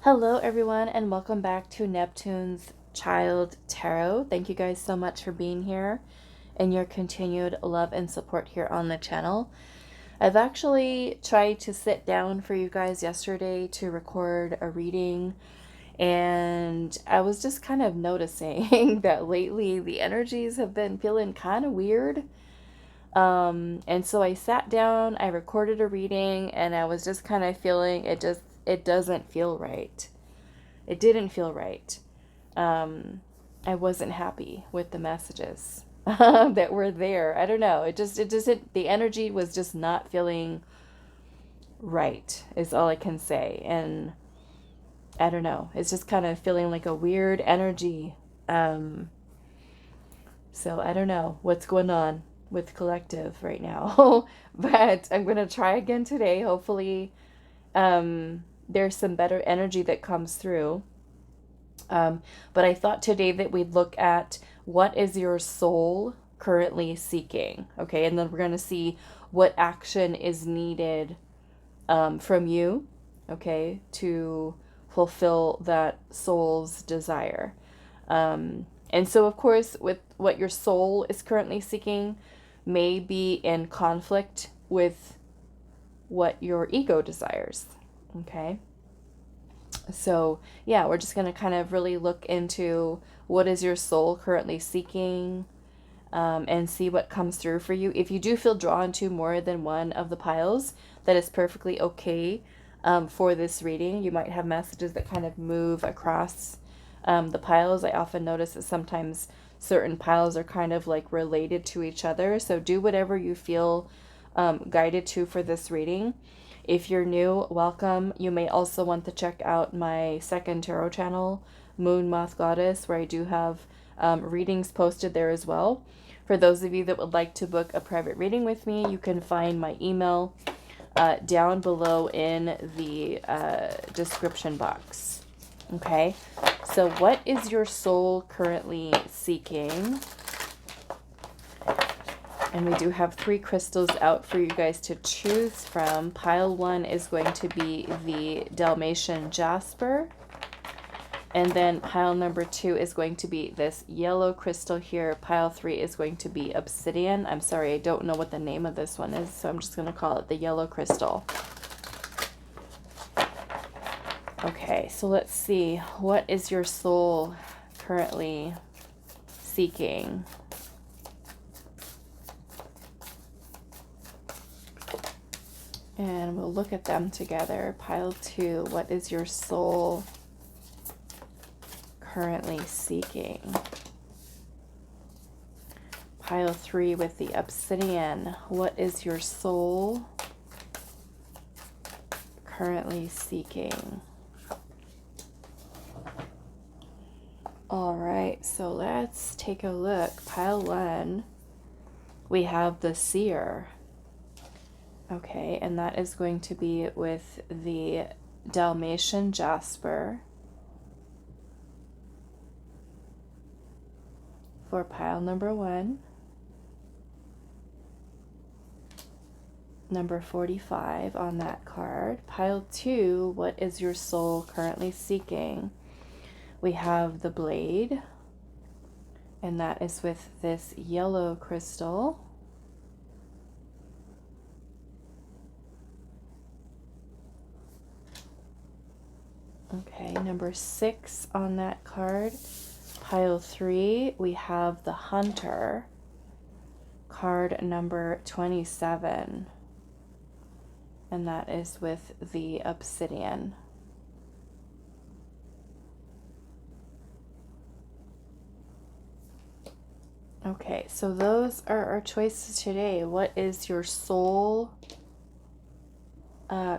Hello, everyone, and welcome back to Neptune's Child Tarot. Thank you guys so much for being here and your continued love and support here on the channel. I've actually tried to sit down for you guys yesterday to record a reading, and I was just kind of noticing that lately the energies have been feeling kind of weird. And so I sat down, I recorded a reading, and I was just kind of feeling it doesn't feel right. It didn't feel right. I wasn't happy with the messages that were there. I don't know. The energy was just not feeling right, is all I can say. And I don't know. It's just kind of feeling like a weird energy. Um, so I don't know what's going on with collective right now. But I'm going to try again today. Hopefully, there's some better energy that comes through. But I thought today that we'd look at what is your soul currently seeking, okay? And then we're going to see what action is needed from you, okay, to fulfill that soul's desire. And so, of course, with what your soul is currently seeking may be in conflict with what your ego desires, okay? So, yeah, we're just going to kind of really look into what is your soul currently seeking, and see what comes through for you. If you do feel drawn to more than one of the piles, that is perfectly okay for this reading. You might have messages that kind of move across the piles. I often notice that sometimes certain piles are kind of like related to each other. So do whatever you feel guided to for this reading. If you're new, welcome. You may also want to check out my second tarot channel, Moon Moth Goddess, where I do have readings posted there as well. For those of you that would like to book a private reading with me, you can find my email down below in the description box. Okay, so what is your soul currently seeking? And we do have 3 crystals out for you guys to choose from. Pile 1 is going to be the Dalmatian Jasper. And then pile number 2 is going to be this yellow crystal here. Pile 3 is going to be Obsidian. I'm sorry, I don't know what the name of this one is, so I'm just going to call it the yellow crystal. Okay, so let's see. What is your soul currently seeking? And we'll look at them together. Pile 2, what is your soul currently seeking? Pile 3 with the Obsidian, what is your soul currently seeking? All right, so let's take a look. Pile 1, we have the Seer. Okay, and that is going to be with the Dalmatian Jasper for pile number 1. Number 45 on that card. Pile 2, what is your soul currently seeking? We have the Blade, and that is with this yellow crystal. Okay, number 6 on that card. Pile 3, we have the Hunter, card number 27, and that is with the Obsidian. Okay, so those are our choices today. What is your soul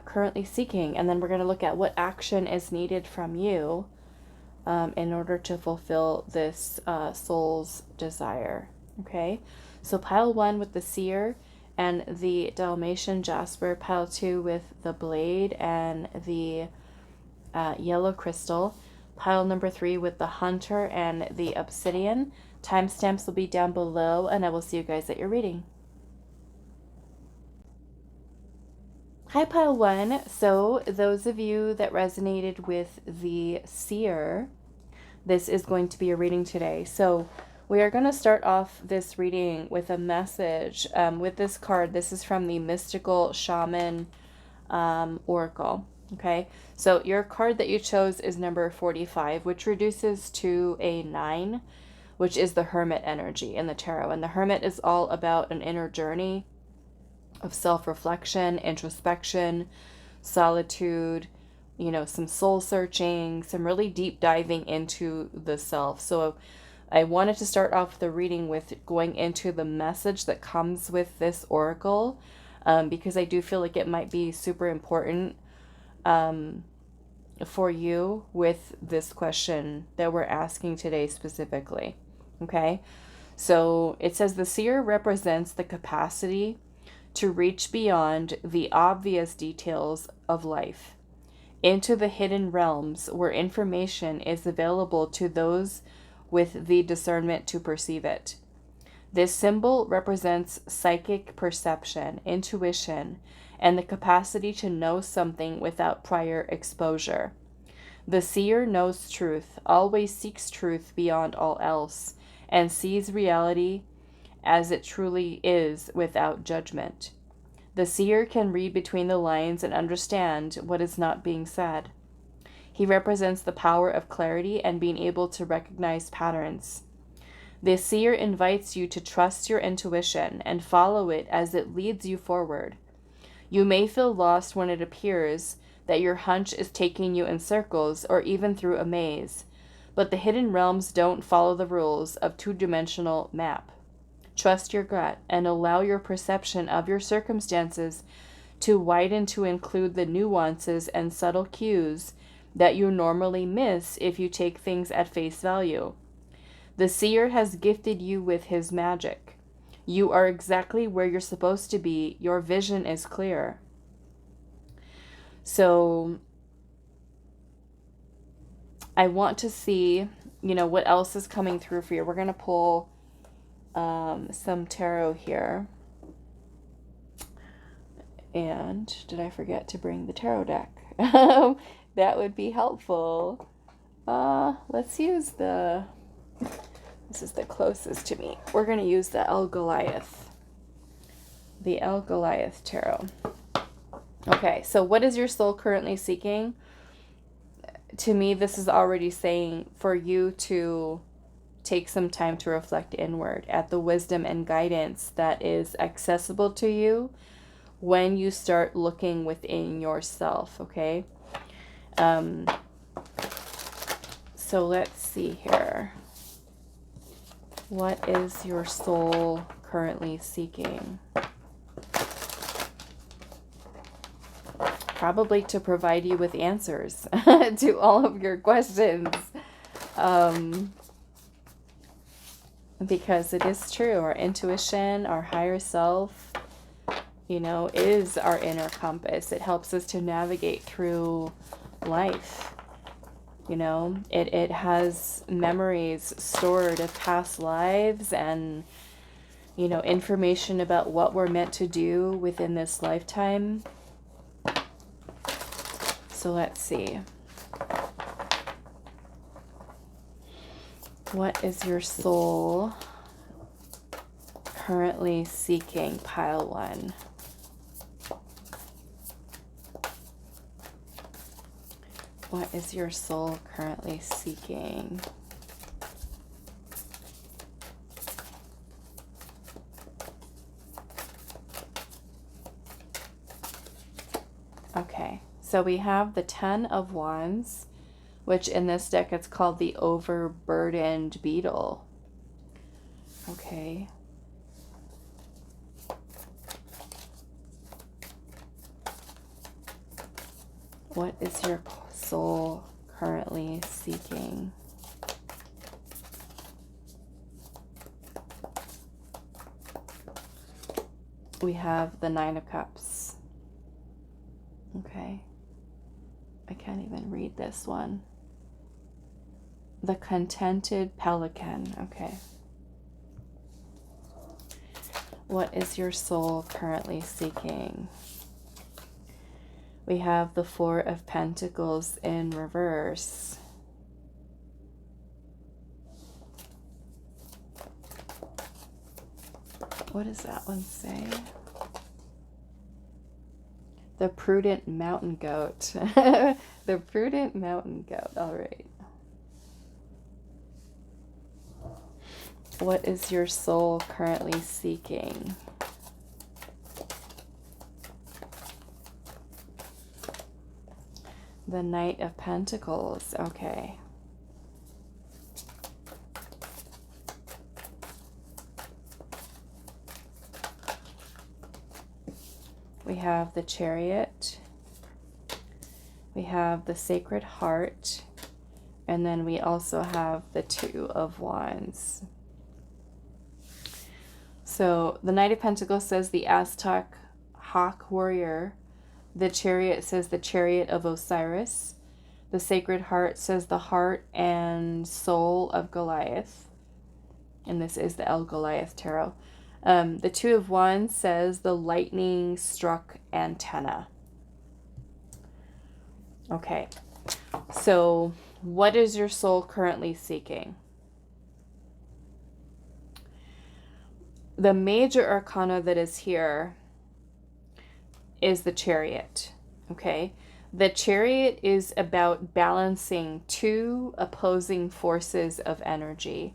currently seeking? And then we're going to look at what action is needed from you in order to fulfill this soul's desire. Okay, so pile 1 with the Seer and the Dalmatian Jasper, pile 2 with the Blade and the yellow crystal, pile number 3 with the Hunter and the Obsidian. Timestamps will be down below, and I will see you guys at your reading. Hi, Pile One. So, those of you that resonated with the Seer, this is going to be a reading today. So, we are going to start off this reading with a message with this card. This is from the Mystical Shaman Oracle. Okay, so your card that you chose is number 45, which reduces to a 9, which is the Hermit energy in the tarot. And the Hermit is all about an inner journey of self-reflection, introspection, solitude, you know, some soul searching, some really deep diving into the self. So I wanted to start off the reading with going into the message that comes with this oracle, because I do feel like it might be super important for you with this question that we're asking today specifically. Okay, so it says the Seer represents the capacity to reach beyond the obvious details of life into the hidden realms where information is available to those with the discernment to perceive it. This symbol represents psychic perception, intuition, and the capacity to know something without prior exposure. The Seer knows truth, always seeks truth beyond all else, and sees reality as it truly is without judgment. The Seer can read between the lines and understand what is not being said. He represents the power of clarity and being able to recognize patterns. The Seer invites you to trust your intuition and follow it as it leads you forward. You may feel lost when it appears that your hunch is taking you in circles or even through a maze, but the hidden realms don't follow the rules of two-dimensional map. Trust your gut and allow your perception of your circumstances to widen to include the nuances and subtle cues that you normally miss if you take things at face value. The Seer has gifted you with his magic. You are exactly where you're supposed to be. Your vision is clear. So I want to see, you know, what else is coming through for you. We're going to pull some tarot here. And did I forget to bring the tarot deck? That would be helpful. Let's use this is the closest to me. We're going to use the El Goliath. The El Goliath tarot. Okay, so what is your soul currently seeking? To me, this is already saying for you to take some time to reflect inward at the wisdom and guidance that is accessible to you when you start looking within yourself, okay? So let's see here. What is your soul currently seeking? Probably to provide you with answers to all of your questions. Because it is true, our intuition, our higher self, you know, is our inner compass. It helps us to navigate through life. You know, it has memories stored of past lives and, you know, information about what we're meant to do within this lifetime. So let's see. What is your soul currently seeking, Pile One? What is your soul currently seeking? Okay, so we have the 10 of Wands, which in this deck it's called the overburdened beetle. Okay. What is your soul currently seeking? We have the 9 of Cups. Okay. I can't even read this one. The contented pelican. Okay. What is your soul currently seeking? We have the Four of Pentacles in reverse. What does that one say? The prudent mountain goat. The prudent mountain goat. All right. What is your soul currently seeking? The Knight of Pentacles. Okay. We have the Chariot. We have the Sacred Heart. And then we also have the Two of Wands. So the Knight of Pentacles says the Aztec hawk warrior. The Chariot says the Chariot of Osiris. The Sacred Heart says the heart and soul of Goliath. And this is the El Goliath Tarot. The Two of Wands says the lightning struck antenna. Okay. So what is your soul currently seeking? The major arcana that is here is the Chariot. Okay. The Chariot is about balancing two opposing forces of energy.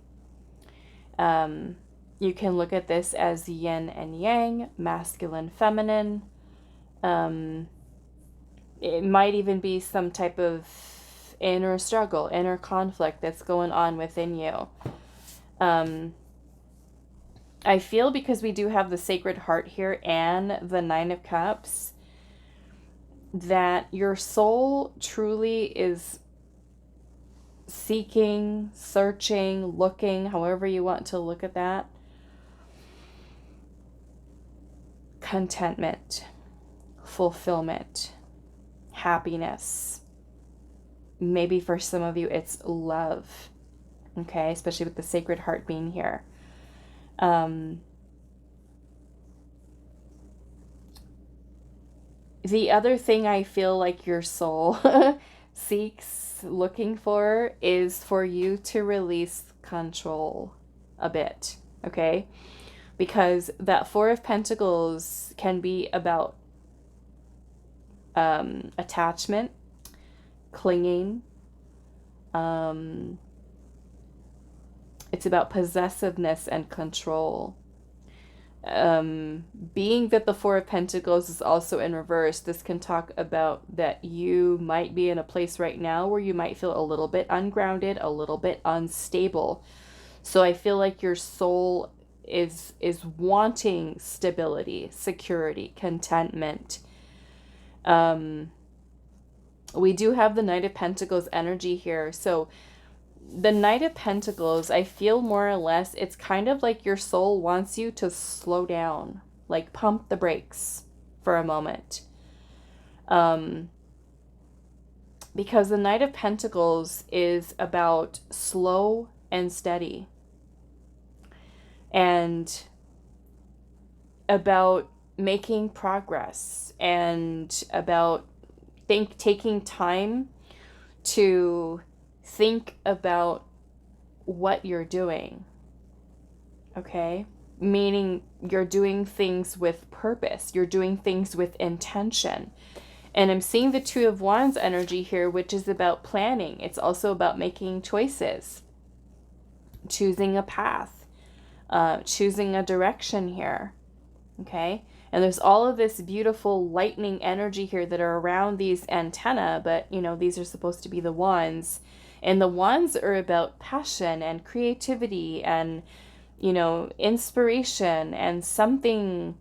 You can look at this as yin and yang, masculine, feminine. It might even be some type of inner struggle, inner conflict that's going on within you. I feel because we do have the Sacred Heart here and the Nine of Cups, that your soul truly is seeking, searching, looking, however you want to look at that. Contentment, fulfillment, happiness. Maybe for some of you it's love. Okay, especially with the Sacred Heart being here. The other thing I feel like your soul seeks, looking for, is for you to release control a bit, okay? Because that Four of Pentacles can be about attachment, clinging. It's about possessiveness and control. Being that the Four of Pentacles is also in reverse, this can talk about that you might be in a place right now where you might feel a little bit ungrounded, a little bit unstable. So I feel like your soul is wanting stability, security, contentment. We do have the Knight of Pentacles energy here. So the Knight of Pentacles, I feel more or less, it's kind of like your soul wants you to slow down, like pump the brakes for a moment. Because the Knight of Pentacles is about slow and steady, and about making progress, and about taking time to think about what you're doing. Okay? Meaning you're doing things with purpose. You're doing things with intention. And I'm seeing the Two of Wands energy here, which is about planning. It's also about making choices, choosing a path, choosing a direction here. Okay? And there's all of this beautiful lightning energy here that are around these antennae, but you know, these are supposed to be the wands. And the wands are about passion and creativity and, you know, inspiration and something,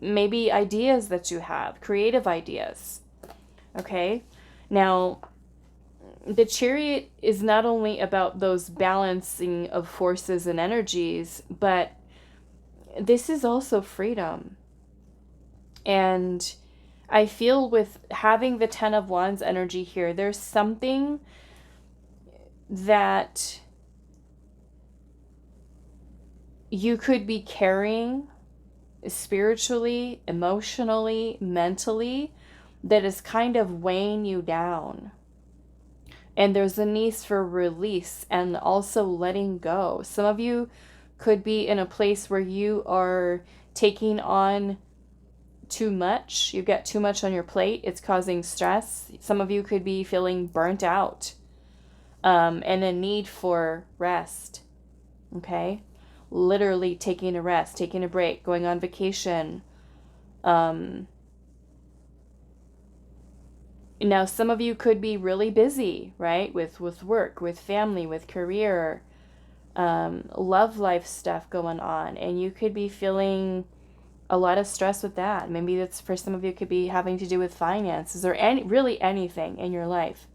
maybe ideas that you have, creative ideas. Okay? Now, the Chariot is not only about those balancing of forces and energies, but this is also freedom. And I feel with having the Ten of Wands energy here, there's something that you could be carrying spiritually, emotionally, mentally, that is kind of weighing you down. And there's a need for release and also letting go. Some of you could be in a place where you are taking on too much. You've got too much on your plate. It's causing stress. Some of you could be feeling burnt out, and a need for rest. Okay? Literally taking a rest, taking a break, going on vacation. Now, some of you could be really busy, right? With work, with family, with career, love life stuff going on. And you could be feeling a lot of stress with that. Maybe that's, for some of you, could be having to do with finances or really anything in your life.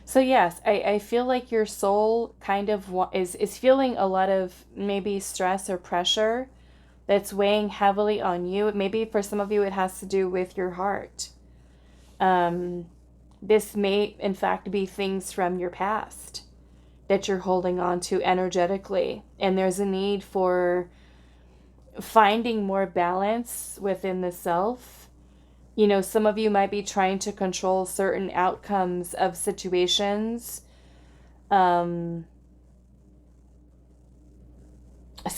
So yes, I feel like your soul kind of is feeling a lot of maybe stress or pressure that's weighing heavily on you. Maybe for some of you it has to do with your heart. This may in fact be things from your past that you're holding on to energetically. And there's a need for finding more balance within the self. You know, some of you might be trying to control certain outcomes of situations. So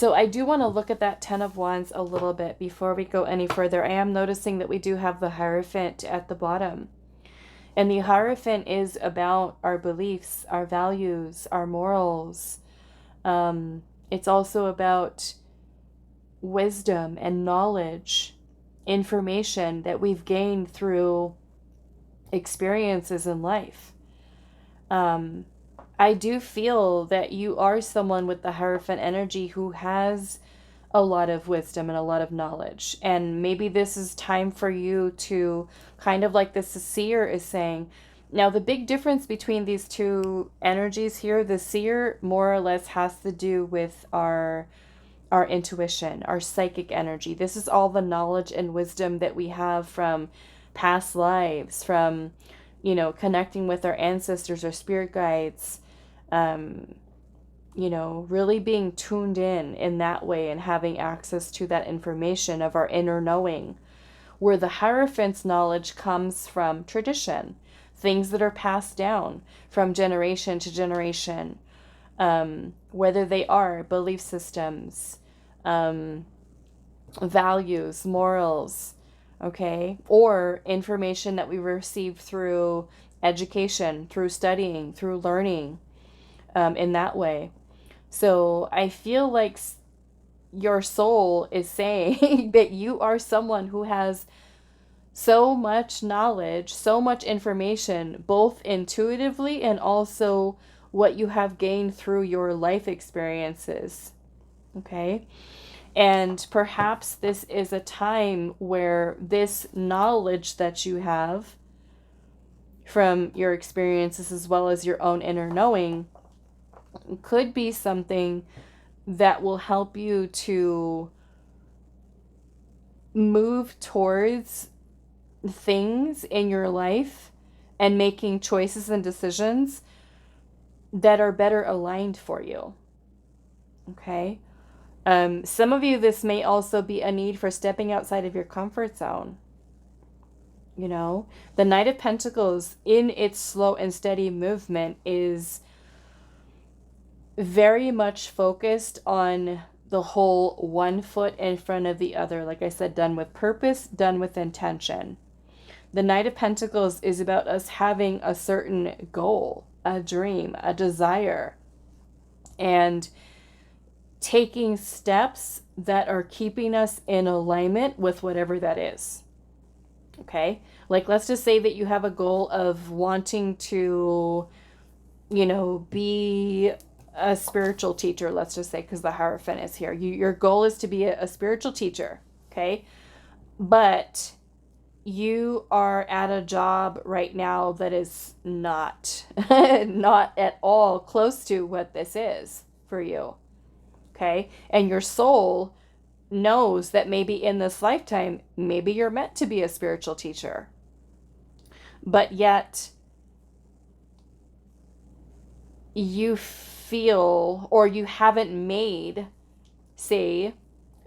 I do want to look at that 10 of Wands a little bit before we go any further. I am noticing that we do have the Hierophant at the bottom. And the Hierophant is about our beliefs, our values, our morals. It's also about wisdom and knowledge, information that we've gained through experiences in life. I do feel that you are someone with the Hierophant energy who has a lot of wisdom and a lot of knowledge. And maybe this is time for you to, kind of like the Seer is saying. Now, the big difference between these two energies here, the Seer more or less has to do with our intuition, our psychic energy. This is all the knowledge and wisdom that we have from past lives, from, you know, connecting with our ancestors or spirit guides, you know, really being tuned in that way and having access to that information of our inner knowing. Where the Hierophant's knowledge comes from tradition, things that are passed down from generation to generation, whether they are belief systems, values, morals, okay, or information that we receive through education, through studying, through learning, in that way. So I feel like your soul is saying that you are someone who has so much knowledge, so much information, both intuitively and also what you have gained through your life experiences. Okay? And perhaps this is a time where this knowledge that you have from your experiences as well as your own inner knowing could be something that will help you to move towards things in your life and making choices and decisions that are better aligned for you. Okay? Some of you, this may also be a need for stepping outside of your comfort zone. You know, the Knight of Pentacles in its slow and steady movement is very much focused on the whole one foot in front of the other. Like I said, done with purpose, done with intention. The Knight of Pentacles is about us having a certain goal, a dream, a desire, and taking steps that are keeping us in alignment with whatever that is. Okay? Like, let's just say that you have a goal of wanting to, you know, be a spiritual teacher, let's just say, because the Hierophant is here. Your goal is to be a spiritual teacher, okay? But you are at a job right now that is not, not at all close to what this is for you, okay? And your soul knows that maybe in this lifetime, maybe you're meant to be a spiritual teacher. But yet, you feel, or you haven't made, say,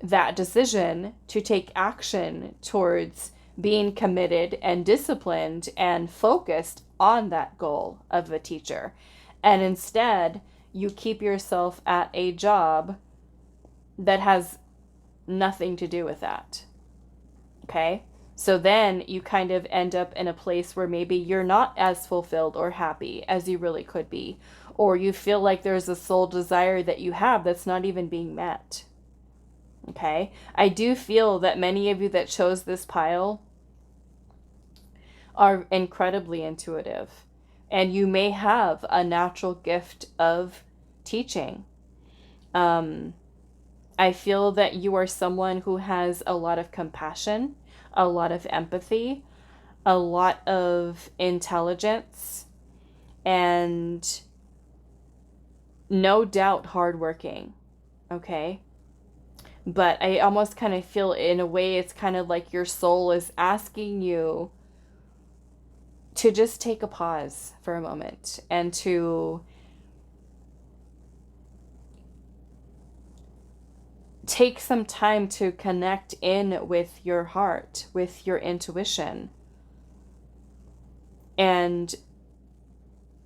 that decision to take action towards being committed and disciplined and focused on that goal of a teacher. And instead, you keep yourself at a job that has nothing to do with that. Okay? So then you kind of end up in a place where maybe you're not as fulfilled or happy as you really could be. Or you feel like there's a soul desire that you have that's not even being met. Okay? I do feel that many of you that chose this pile are incredibly intuitive. And you may have a natural gift of teaching. I feel that you are someone who has a lot of compassion, a lot of empathy, a lot of intelligence, and no doubt hardworking. Okay? But I almost kind of feel, in a way, it's kind of like your soul is asking you to just take a pause for a moment and to take some time to connect in with your heart, with your intuition, and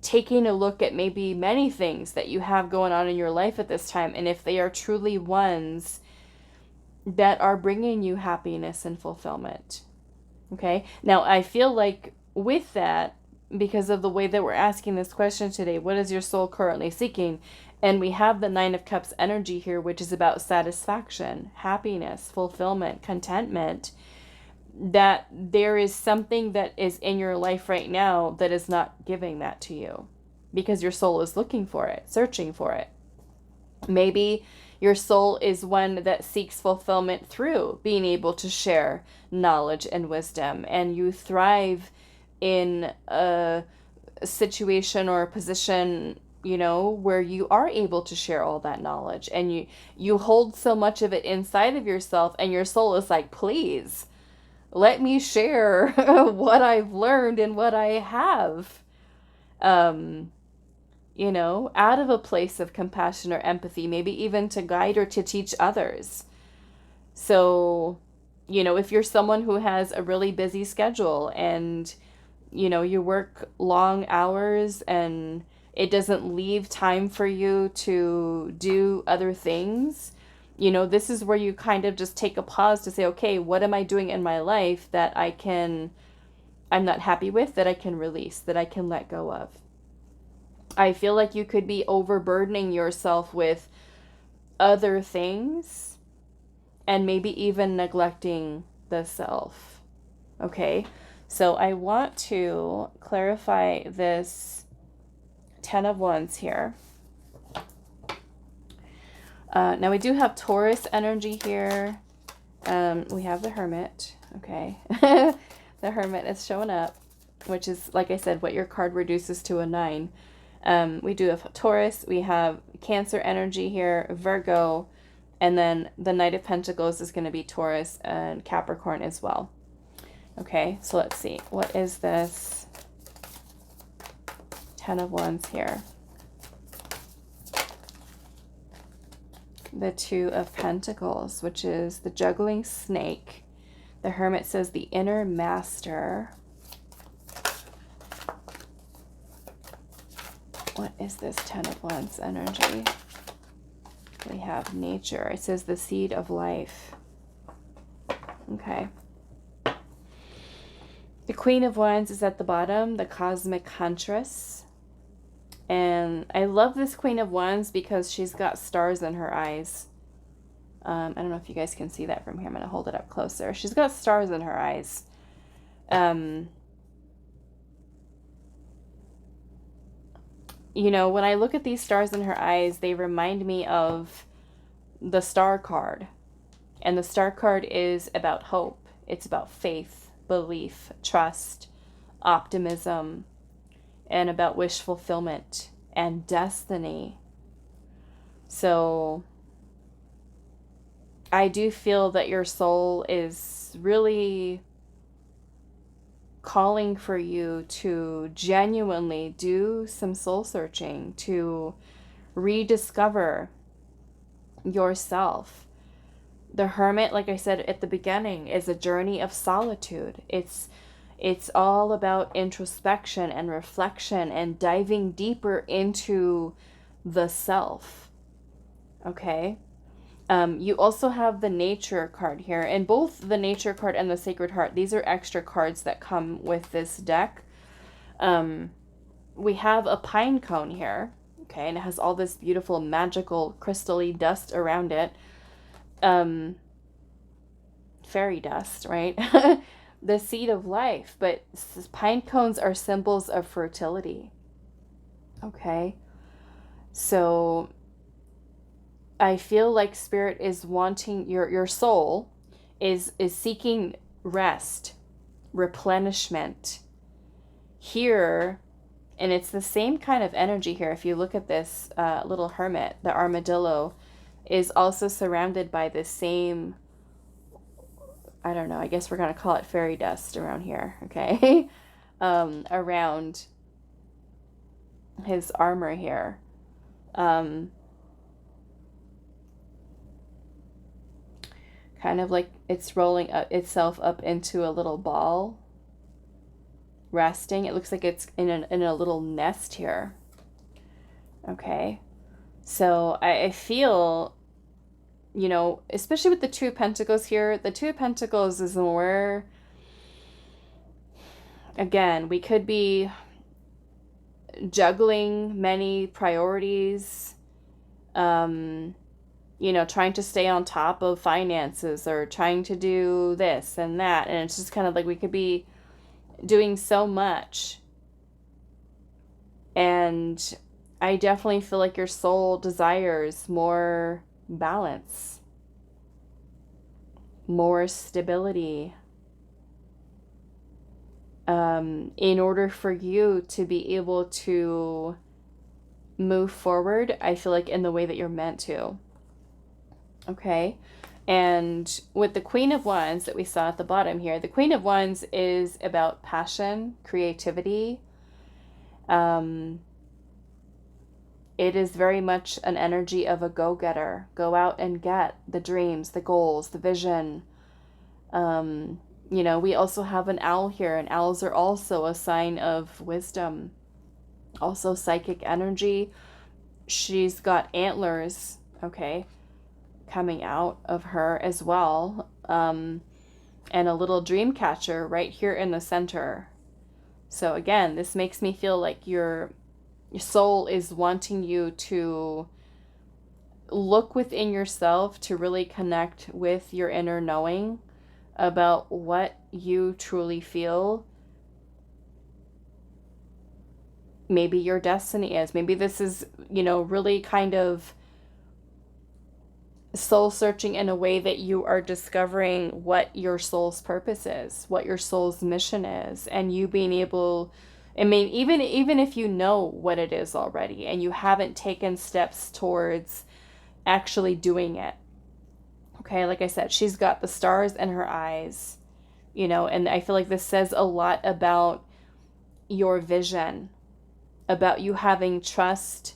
taking a look at maybe many things that you have going on in your life at this time, and if they are truly ones that are bringing you happiness and fulfillment. Okay? Now, I feel like with that, because of the way that we're asking this question today, what is your soul currently seeking? And we have the Nine of Cups energy here, which is about satisfaction, happiness, fulfillment, contentment, that there is something that is in your life right now that is not giving that to you because your soul is looking for it, searching for it. Maybe your soul is one that seeks fulfillment through being able to share knowledge and wisdom, and you thrive in a situation or a position, you know, where you are able to share all that knowledge, and you hold so much of it inside of yourself, and your soul is like, please let me share what I've learned and what I have, you know, out of a place of compassion or empathy, maybe even to guide or to teach others. So, you know, if you're someone who has a really busy schedule and, you know, you work long hours and it doesn't leave time for you to do other things, you know, this is where you kind of just take a pause to say, okay, what am I doing in my life that I'm not happy with, that I can release, that I can let go of? I feel like you could be overburdening yourself with other things and maybe even neglecting the self. Okay? So I want to clarify this 10 of Wands here. Now we do have Taurus energy here. We have the Hermit. Okay. The Hermit is showing up, which is, like I said, what your card reduces to a 9. We do have Taurus. We have Cancer energy here, Virgo, and then the Knight of Pentacles is going to be Taurus and Capricorn as well. Okay, so let's see. What is this 10 of Wands here? The 2 of Pentacles, which is the juggling snake. The Hermit says the inner master. What is this 10 of Wands energy? We have nature. It says the seed of life. Okay. The Queen of Wands is at the bottom, the cosmic huntress. And I love this Queen of Wands because she's got stars in her eyes. I don't know if you guys can see that from here. I'm going to hold it up closer. She's got stars in her eyes. You know, when I look at these stars in her eyes, they remind me of the star card. And the star card is about hope. It's about faith, belief, trust, optimism, and about wish fulfillment and destiny. So I do feel that your soul is really calling for you to genuinely do some soul searching, to rediscover yourself. The Hermit, like I said at the beginning, is a journey of solitude. It's all about introspection and reflection and diving deeper into the self. Okay? You also have the Nature card here, and both the Nature card and the Sacred Heart, these are extra cards that come with this deck. We have a pine cone here, okay, and it has all this beautiful magical crystal-y dust around it. Fairy dust, right? The seed of life, but pine cones are symbols of fertility. Okay? So I feel like Spirit is wanting, your soul is seeking rest, replenishment here. And it's the same kind of energy here. If you look at this little hermit, the armadillo is also surrounded by the same, I don't know, I guess we're going to call it fairy dust around here, okay? Around his armor here. Kind of like it's rolling itself up into a little ball, resting. It looks like it's in a little nest here. Okay, so I feel, you know, especially with the Two of Pentacles here, the Two of Pentacles is more, again, we could be juggling many priorities, you know, trying to stay on top of finances or trying to do this and that. And it's just kind of like we could be doing so much. And I definitely feel like your soul desires more balance, more stability, in order for you to be able to move forward, I feel like in the way that you're meant to. Okay, and with the Queen of Wands that we saw at the bottom here, the Queen of Wands is about passion, creativity. It is very much an energy of a go-getter. Go out and get the dreams, the goals, the vision. You know, we also have an owl here, and owls are also a sign of wisdom, also psychic energy. She's got antlers, okay, coming out of her as well, and a little dream catcher right here in the center. So again, this makes me feel like your soul is wanting you to look within yourself, to really connect with your inner knowing about what you truly feel maybe your destiny is. Maybe this is, you know, really kind of soul searching in a way that you are discovering what your soul's purpose is, what your soul's mission is, and you being able, I mean, even if you know what it is already and you haven't taken steps towards actually doing it. Okay, like I said, she's got the stars in her eyes, you know, and I feel like this says a lot about your vision, about you having trust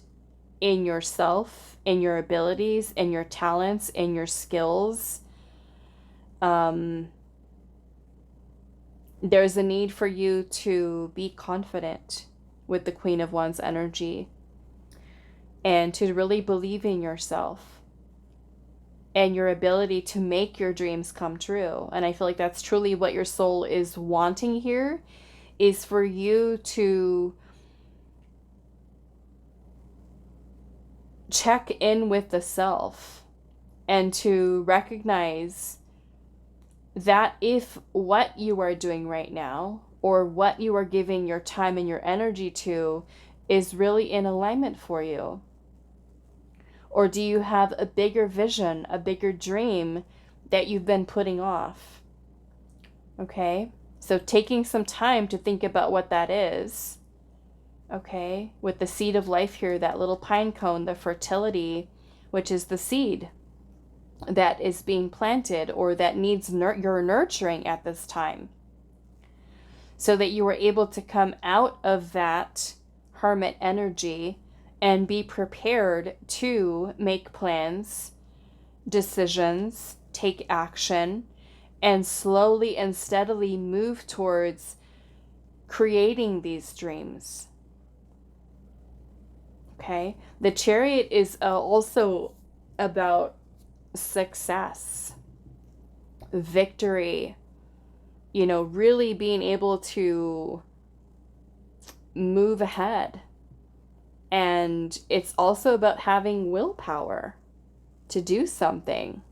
in yourself, in your abilities, in your talents, in your skills. There's a need for you to be confident with the Queen of Wands energy and to really believe in yourself and your ability to make your dreams come true. And I feel like that's truly what your soul is wanting here, is for you to check in with the self and to recognize that if what you are doing right now or what you are giving your time and your energy to is really in alignment for you. Or do you have a bigger vision, a bigger dream that you've been putting off? Okay, so taking some time to think about what that is. Okay, with the seed of life here, that little pine cone, the fertility, which is the seed that is being planted or that needs your nurturing at this time, so that you are able to come out of that hermit energy and be prepared to make plans, decisions, take action, and slowly and steadily move towards creating these dreams. Okay? The Chariot is also about success, victory, you know, really being able to move ahead. And it's also about having willpower to do something.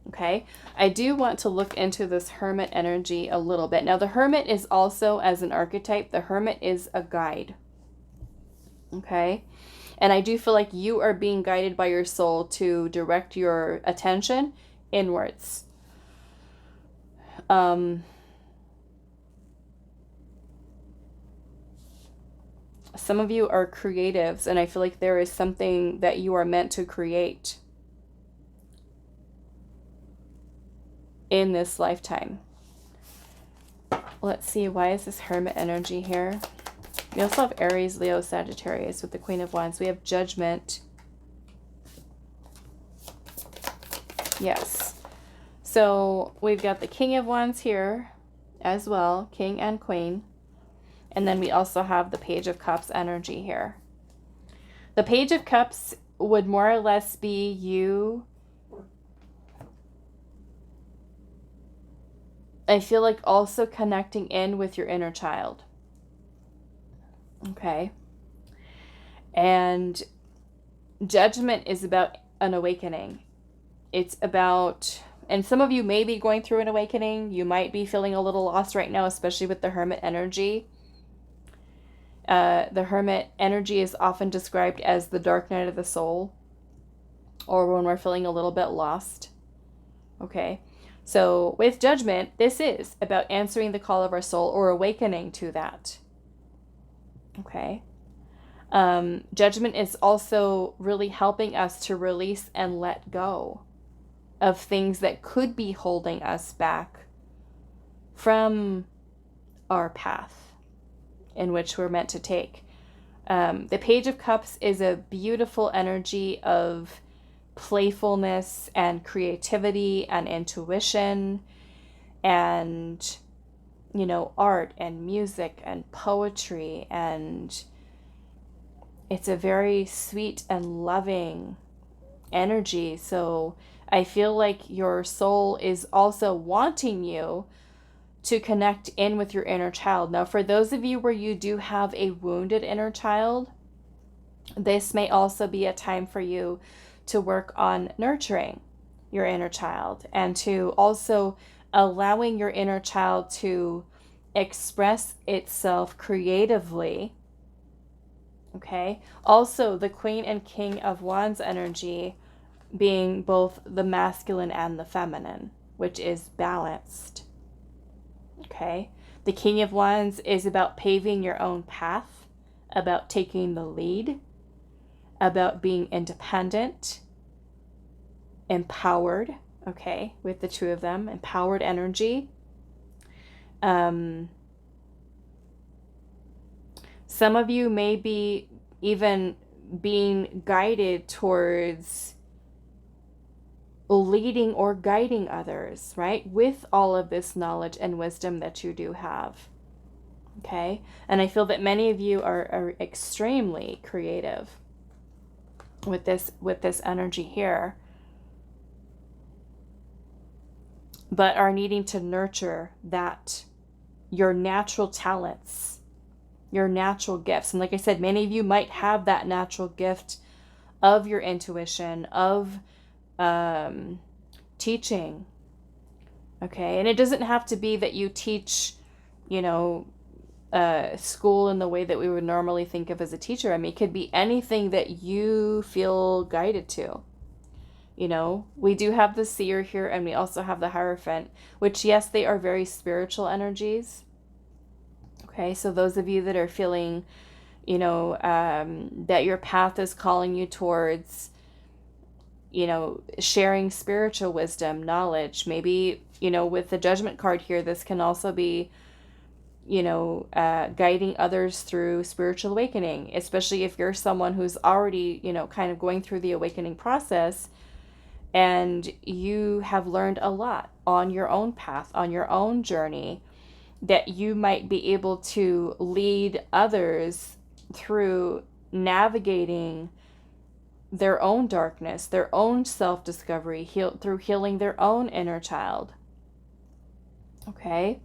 Okay, I do want to look into this Hermit energy a little bit. Now, the Hermit is also, as an archetype, the Hermit is a guide. Okay, and I do feel like you are being guided by your soul to direct your attention inwards. Some of you are creatives, and I feel like there is something that you are meant to create in this lifetime. Let's see, why is this Hermit energy here? We also have Aries, Leo, Sagittarius with the Queen of Wands. We have Judgment. Yes. So we've got the King of Wands here as well, King and Queen. And then we also have the Page of Cups energy here. The Page of Cups would more or less be you. I feel like also connecting in with your inner child. Okay. And Judgment is about an awakening. It's about, and some of you may be going through an awakening. You might be feeling a little lost right now, especially with the Hermit energy. The Hermit energy is often described as the dark night of the soul, or when we're feeling a little bit lost. Okay. So with Judgment, this is about answering the call of our soul or awakening to that. Okay. Judgment is also really helping us to release and let go of things that could be holding us back from our path in which we're meant to take. The Page of Cups is a beautiful energy of playfulness and creativity and intuition and, you know, art and music and poetry, and it's a very sweet and loving energy. So I feel like your soul is also wanting you to connect in with your inner child. Now, for those of you where you do have a wounded inner child, this may also be a time for you to work on nurturing your inner child and to also allowing your inner child to express itself creatively. Okay. Also, the Queen and King of Wands energy being both the masculine and the feminine, which is balanced. Okay. The King of Wands is about paving your own path, about taking the lead, about being independent, empowered, okay, with the two of them, empowered energy. Some of you may be even being guided towards leading or guiding others, right, with all of this knowledge and wisdom that you do have. Okay. And I feel that many of you are extremely creative with this energy here, but are needing to nurture that, your natural talents, your natural gifts. And like I said, many of you might have that natural gift of your intuition, of teaching. Okay. And it doesn't have to be that you teach, you know, school in the way that we would normally think of as a teacher. I mean, it could be anything that you feel guided to. You know, we do have the Seer here, and we also have the Hierophant, which, yes, they are very spiritual energies. Okay, so those of you that are feeling, you know, that your path is calling you towards, you know, sharing spiritual wisdom, knowledge, maybe, you know, with the Judgment card here, this can also be, guiding others through spiritual awakening, especially if you're someone who's already, kind of going through the awakening process, and you have learned a lot on your own path, on your own journey, that you might be able to lead others through navigating their own darkness, their own self-discovery, through healing their own inner child. Okay?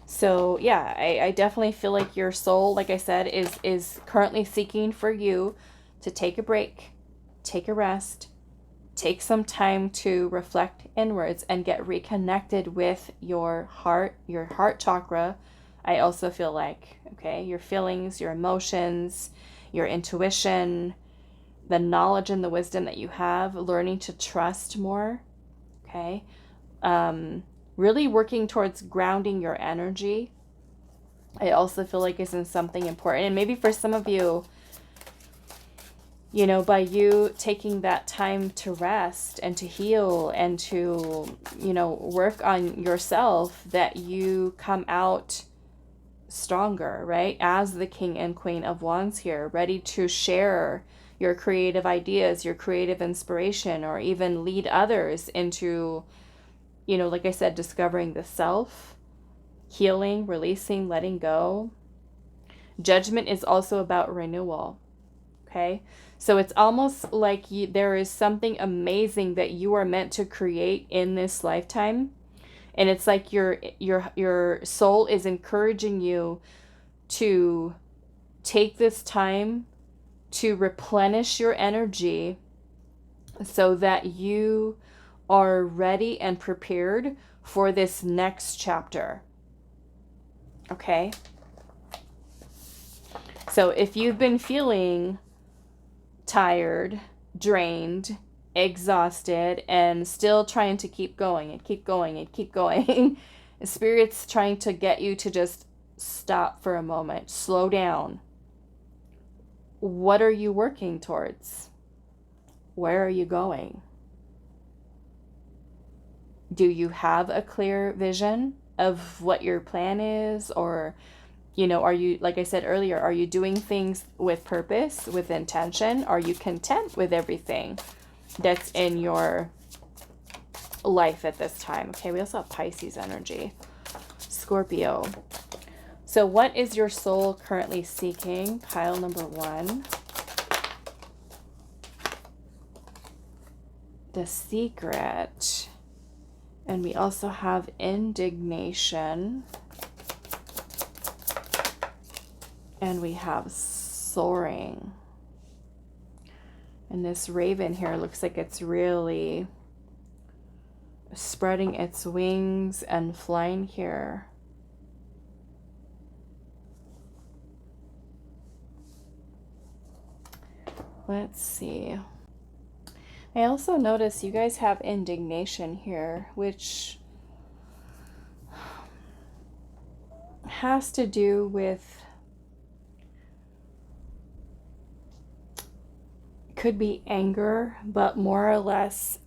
So yeah, I definitely feel like your soul, like I said, is currently seeking for you to take a break, take a rest, take some time to reflect inwards and get reconnected with your heart chakra. I also feel like, okay, your feelings, your emotions, your intuition, the knowledge and the wisdom that you have, learning to trust more, okay? Really working towards grounding your energy. I also feel like isn't something important. And maybe for some of you, by you taking that time to rest and to heal and to, work on yourself, that you come out stronger, right? As the King and Queen of Wands here, ready to share your creative ideas, your creative inspiration, or even lead others into, like I said, discovering the self, healing, releasing, letting go. Judgment is also about renewal. Okay? So it's almost like there is something amazing that you are meant to create in this lifetime. And it's like your soul is encouraging you to take this time to replenish your energy so that you are ready and prepared for this next chapter. Okay? So if you've been feeling tired, drained, exhausted, and still trying to keep going and keep going and keep going, Spirit's trying to get you to just stop for a moment, slow down. What are you working towards? Where are you going? Do you have a clear vision of what your plan is? Or, are you, like I said earlier, are you doing things with purpose, with intention? Are you content with everything that's in your life at this time? Okay, we also have Pisces energy, Scorpio. So what is your soul currently seeking? Pile number 1. The Secret. And we also have indignation. And we have soaring. And this raven here looks like it's really spreading its wings and flying here. Let's see. I also notice you guys have indignation here, which has to do with, could be anger, but more or less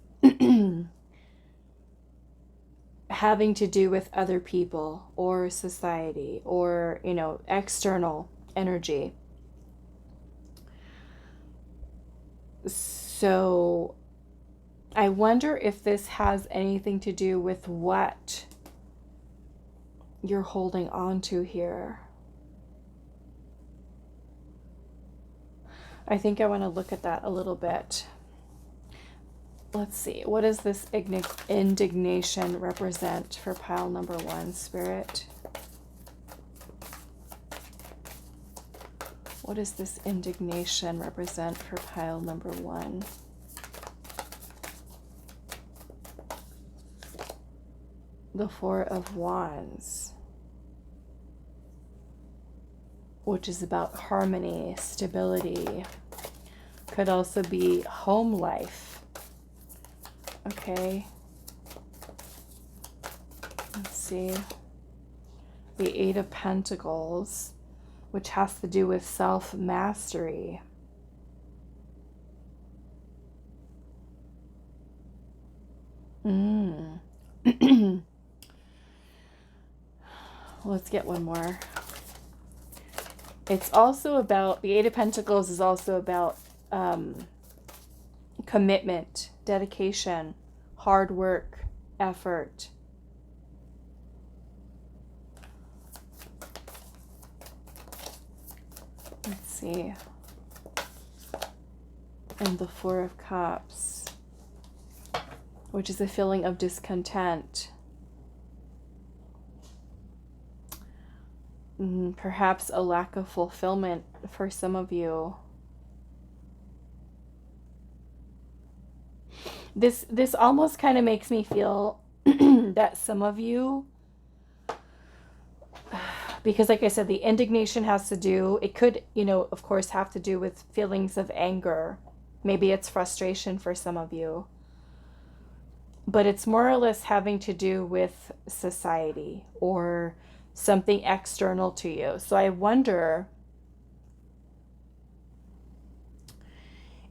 having to do with other people or society or, external energy. So I wonder if this has anything to do with what you're holding on to here. I think I want to look at that a little bit. Let's see. What does this indignation represent for pile number 1, Spirit? What does this indignation represent for pile number 1? The 4 of Wands, which is about harmony, stability. Could also be home life. Okay. Let's see. The 8 of Pentacles, which has to do with self-mastery. Let's get one more. It's also about, the Eight of Pentacles is also about commitment, dedication, hard work, effort. Let's see. And the Four of Cups, which is a feeling of discontent. Perhaps a lack of fulfillment for some of you. This almost kind of makes me feel that some of you, because like I said, the indignation has to do, it could, of course, have to do with feelings of anger. Maybe it's frustration for some of you. But it's more or less having to do with society or something external to you. So I wonder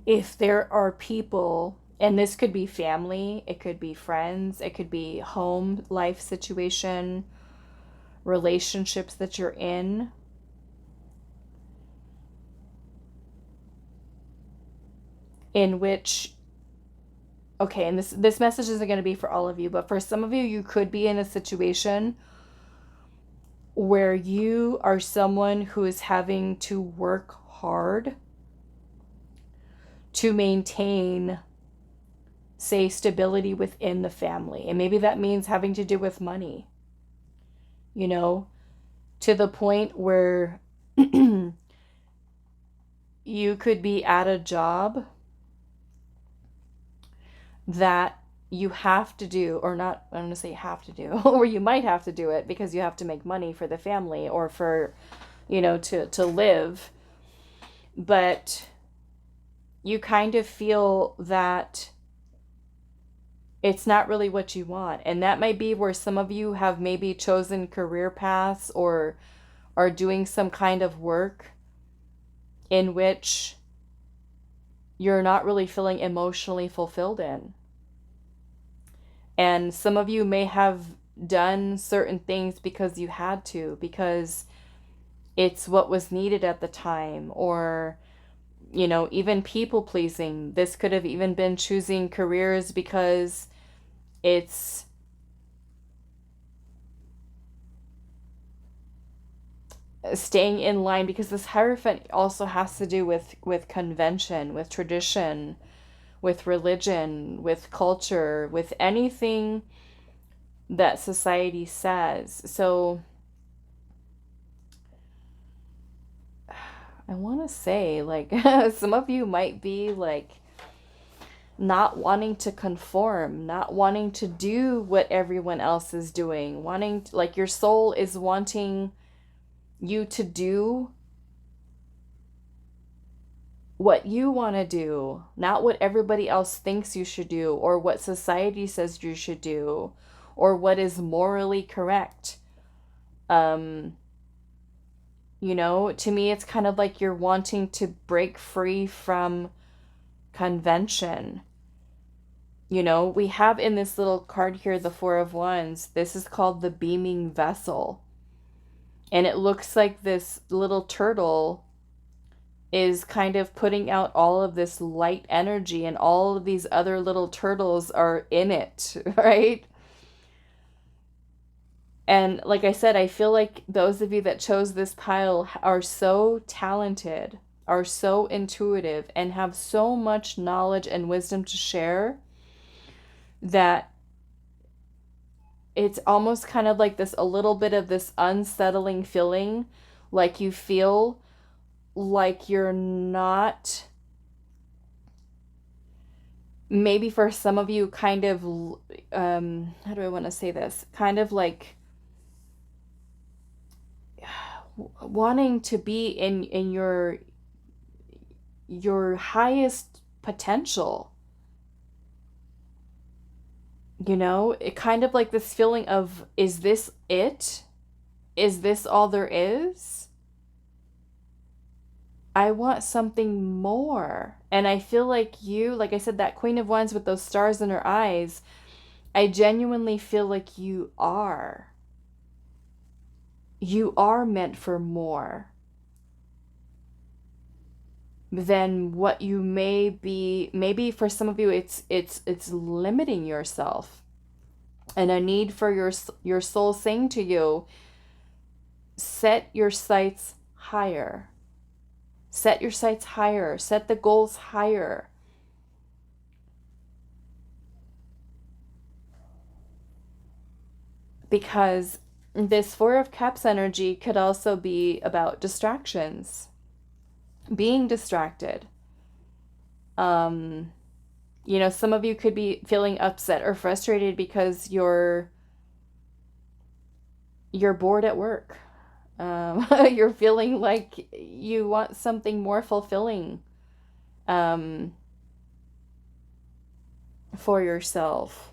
if there are people, and this could be family, it could be friends, it could be home life situation, relationships that you're in which, okay, and this message isn't going to be for all of you, but for some of you, you could be in a situation where you are someone who is having to work hard to maintain, say, stability within the family. And maybe that means having to do with money, to the point where you could be at a job that you have to do, or not, I'm going to say have to do, or you might have to do it because you have to make money for the family or for, to live. But you kind of feel that it's not really what you want. And that might be where some of you have maybe chosen career paths or are doing some kind of work in which you're not really feeling emotionally fulfilled in. And some of you may have done certain things because you had to, because it's what was needed at the time, or, even people pleasing. This could have even been choosing careers because it's staying in line, because this Hierophant also has to do with convention, with tradition, with religion, with culture, with anything that society says. So I want to say, some of you might be not wanting to conform, not wanting to do what everyone else is doing, wanting to, your soul is wanting you to do what you want to do, not what everybody else thinks you should do, or what society says you should do, or what is morally correct. To me, it's kind of like you're wanting to break free from convention. We have in this little card here, the Four of Wands, this is called the beaming vessel. And it looks like this little turtle is kind of putting out all of this light energy, and all of these other little turtles are in it, right? And like I said, I feel like those of you that chose this pile are so talented, are so intuitive, and have so much knowledge and wisdom to share that it's almost kind of like this, a little bit of this unsettling feeling, like you feel like you're not, maybe for some of you, kind of, how do I want to say this? Kind of like wanting to be in your highest potential. It kind of like this feeling of, is this it? Is this all there is? I want something more. And I feel like you, like I said, that Queen of Wands with those stars in her eyes, I genuinely feel like you are. you are meant for more than what you may be. Maybe for some of you it's limiting yourself, and a need for your soul saying to you, set your sights higher. Set your sights higher. Set the goals higher. Because this Four of Cups energy could also be about distractions. Being distracted. You know, some of you could be feeling upset or frustrated because you're bored at work. You're feeling like you want something more fulfilling for yourself.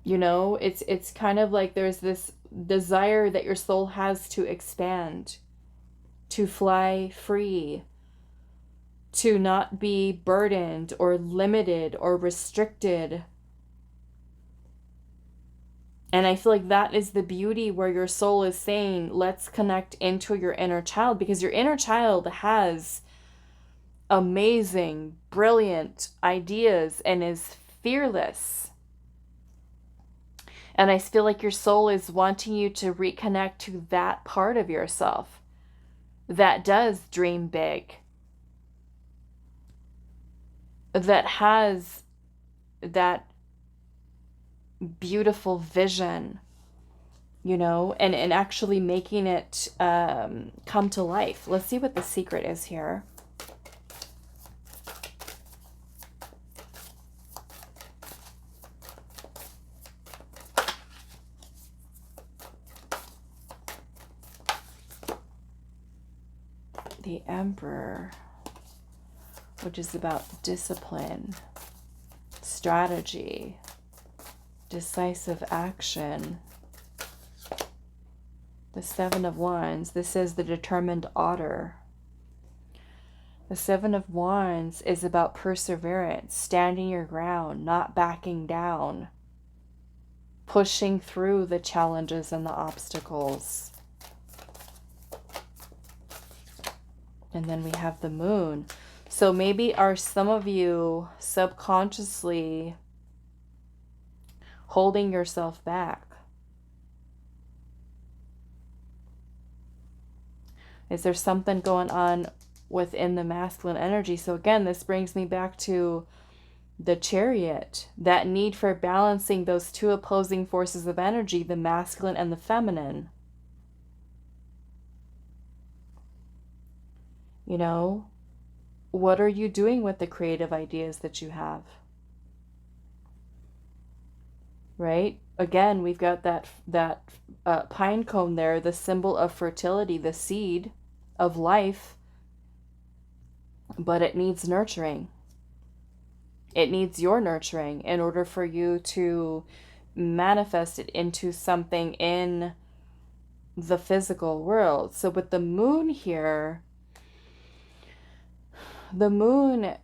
You know, it's kind of like there's this desire that your soul has to expand, to fly free, to not be burdened or limited or restricted. And I feel like that is the beauty where your soul is saying, let's connect into your inner child, because your inner child has amazing, brilliant ideas and is fearless. And I feel like your soul is wanting you to reconnect to that part of yourself that does dream big, that has that beautiful vision, you know, and actually making it come to life. Let's see what the secret is here. The Emperor, which is about discipline, strategy, decisive action. The Seven of Wands, this is the determined otter. The Seven of Wands is about perseverance, standing your ground, not backing down, pushing through the challenges and the obstacles. And then we have the Moon. So maybe are some of you subconsciously holding yourself back? Is there something going on within the masculine energy? So again, this brings me back to the Chariot, that need for balancing those two opposing forces of energy, the masculine and the feminine. You know, what are you doing with the creative ideas that you have? Right? Again, we've got that pine cone there, the symbol of fertility, the seed of life, but it needs nurturing. It needs your nurturing in order for you to manifest it into something in the physical world. So with the Moon here, the Moon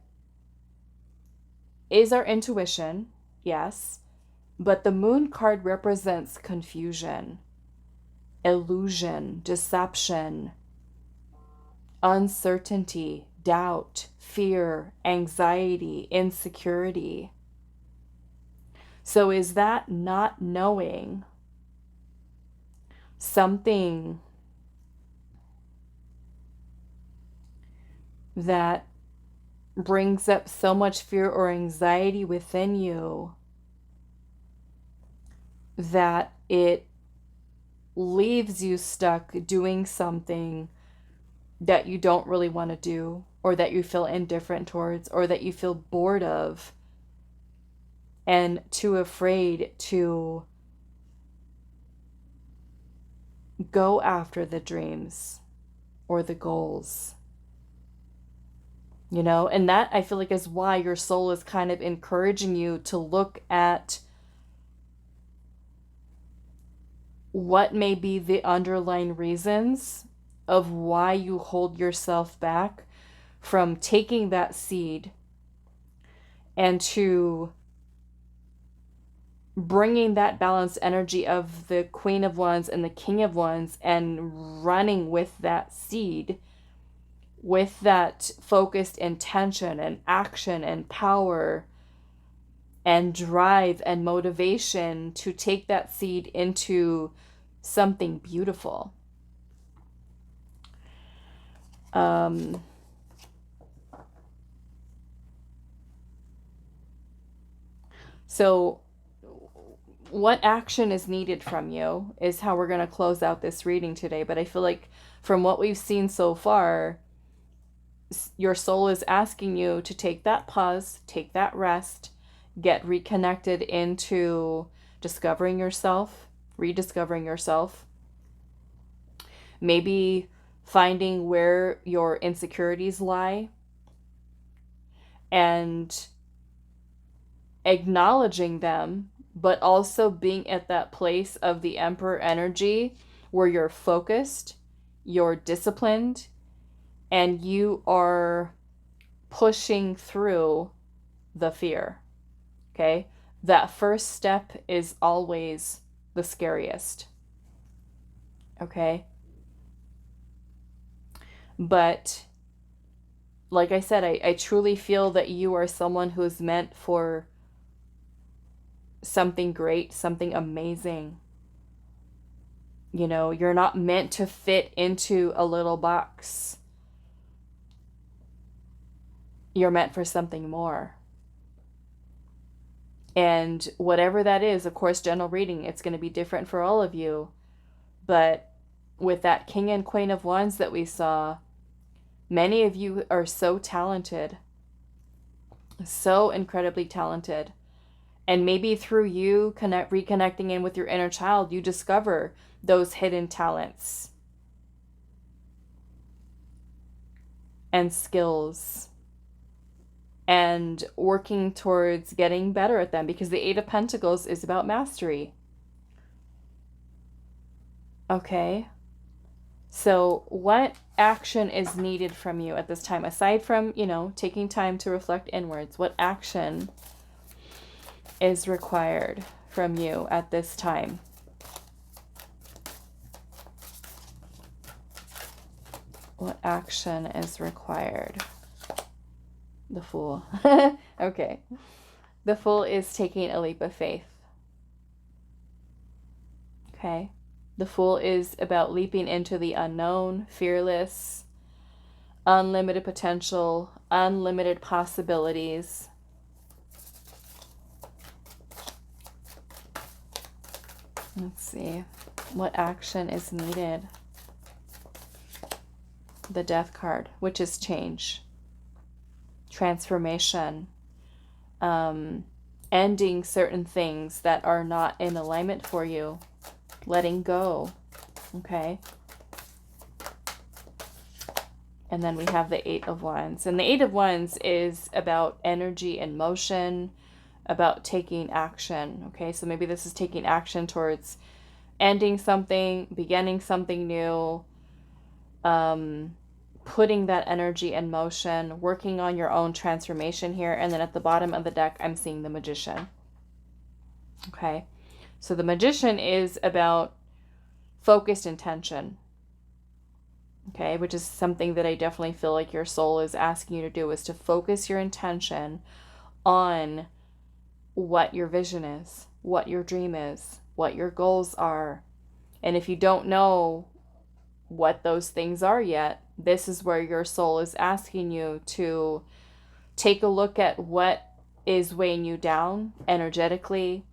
is our intuition, yes, but the Moon card represents confusion, illusion, deception, uncertainty, doubt, fear, anxiety, insecurity. So is that not knowing something that brings up so much fear or anxiety within you that it leaves you stuck doing something that you don't really want to do, or that you feel indifferent towards, or that you feel bored of, and too afraid to go after the dreams or the goals? You know, and that I feel like is why your soul is kind of encouraging you to look at what may be the underlying reasons of why you hold yourself back from taking that seed and to bringing that balanced energy of the Queen of Wands and the King of Wands and running with that seed, with that focused intention and action and power and drive and motivation to take that seed into something beautiful. So what action is needed from you is how we're going to close out this reading today. But I feel like from what we've seen so far, your soul is asking you to take that pause, take that rest, get reconnected into discovering yourself, rediscovering yourself, maybe finding where your insecurities lie and acknowledging them, but also being at that place of the Emperor energy where you're focused, you're disciplined, and you are pushing through the fear. Okay? That first step is always the scariest. Okay? But like I said, I truly feel that you are someone who is meant for something great, something amazing. You know, you're not meant to fit into a little box. You're meant for something more. And whatever that is, of course, general reading, it's going to be different for all of you. But with that King and Queen of Wands that we saw, many of you are so talented, so incredibly talented. And maybe through you reconnecting in with your inner child, you discover those hidden talents and skills and working towards getting better at them, because the Eight of Pentacles is about mastery. Okay? So what action is needed from you at this time? Aside from, taking time to reflect inwards, what action is required from you at this time? What action is required? The Fool. Okay. The Fool is taking a leap of faith. Okay. The Fool is about leaping into the unknown, fearless, unlimited potential, unlimited possibilities. Let's see. What action is needed? The Death card, which is change, transformation, ending certain things that are not in alignment for you, letting go. Okay. And then we have the Eight of Wands. And the Eight of Wands is about energy and motion, about taking action. Okay, so maybe this is taking action towards ending something, beginning something new, putting that energy in motion, working on your own transformation here. And then at the bottom of the deck, I'm seeing the Magician. Okay, so the Magician is about focused intention. Okay, which is something that I definitely feel like your soul is asking you to do, is to focus your intention on what your vision is, what your dream is, what your goals are. And if you don't know what those things are yet, this is where your soul is asking you to take a look at what is weighing you down energetically,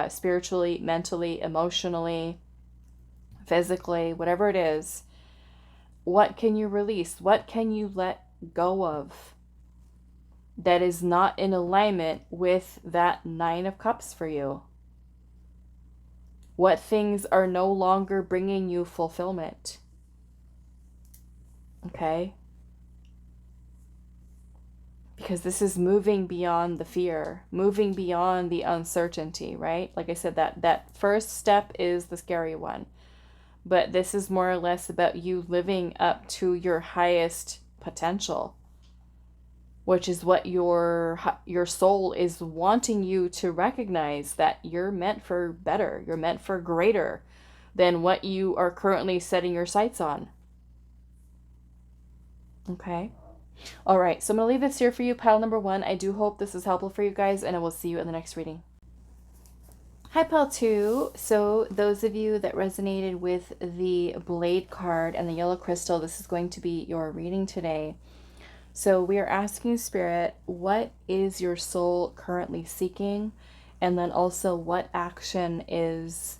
spiritually, mentally, emotionally, physically, whatever it is. What can you release? What can you let go of that is not in alignment with that Nine of Cups for you? What things are no longer bringing you fulfillment? Okay? Because this is moving beyond the fear, moving beyond the uncertainty, right? Like I said, that first step is the scary one. But this is more or less about you living up to your highest potential. which is what your soul is wanting you to recognize, that you're meant for better. You're meant for greater than what you are currently setting your sights on. Okay. All right. So I'm going to leave this here for you, pile number 1. I do hope this is helpful for you guys, and I will see you in the next reading. Hi, pile 2. So those of you that resonated with the Blade card and the yellow crystal, this is going to be your reading today. So we are asking Spirit, what is your soul currently seeking? And then also, what action is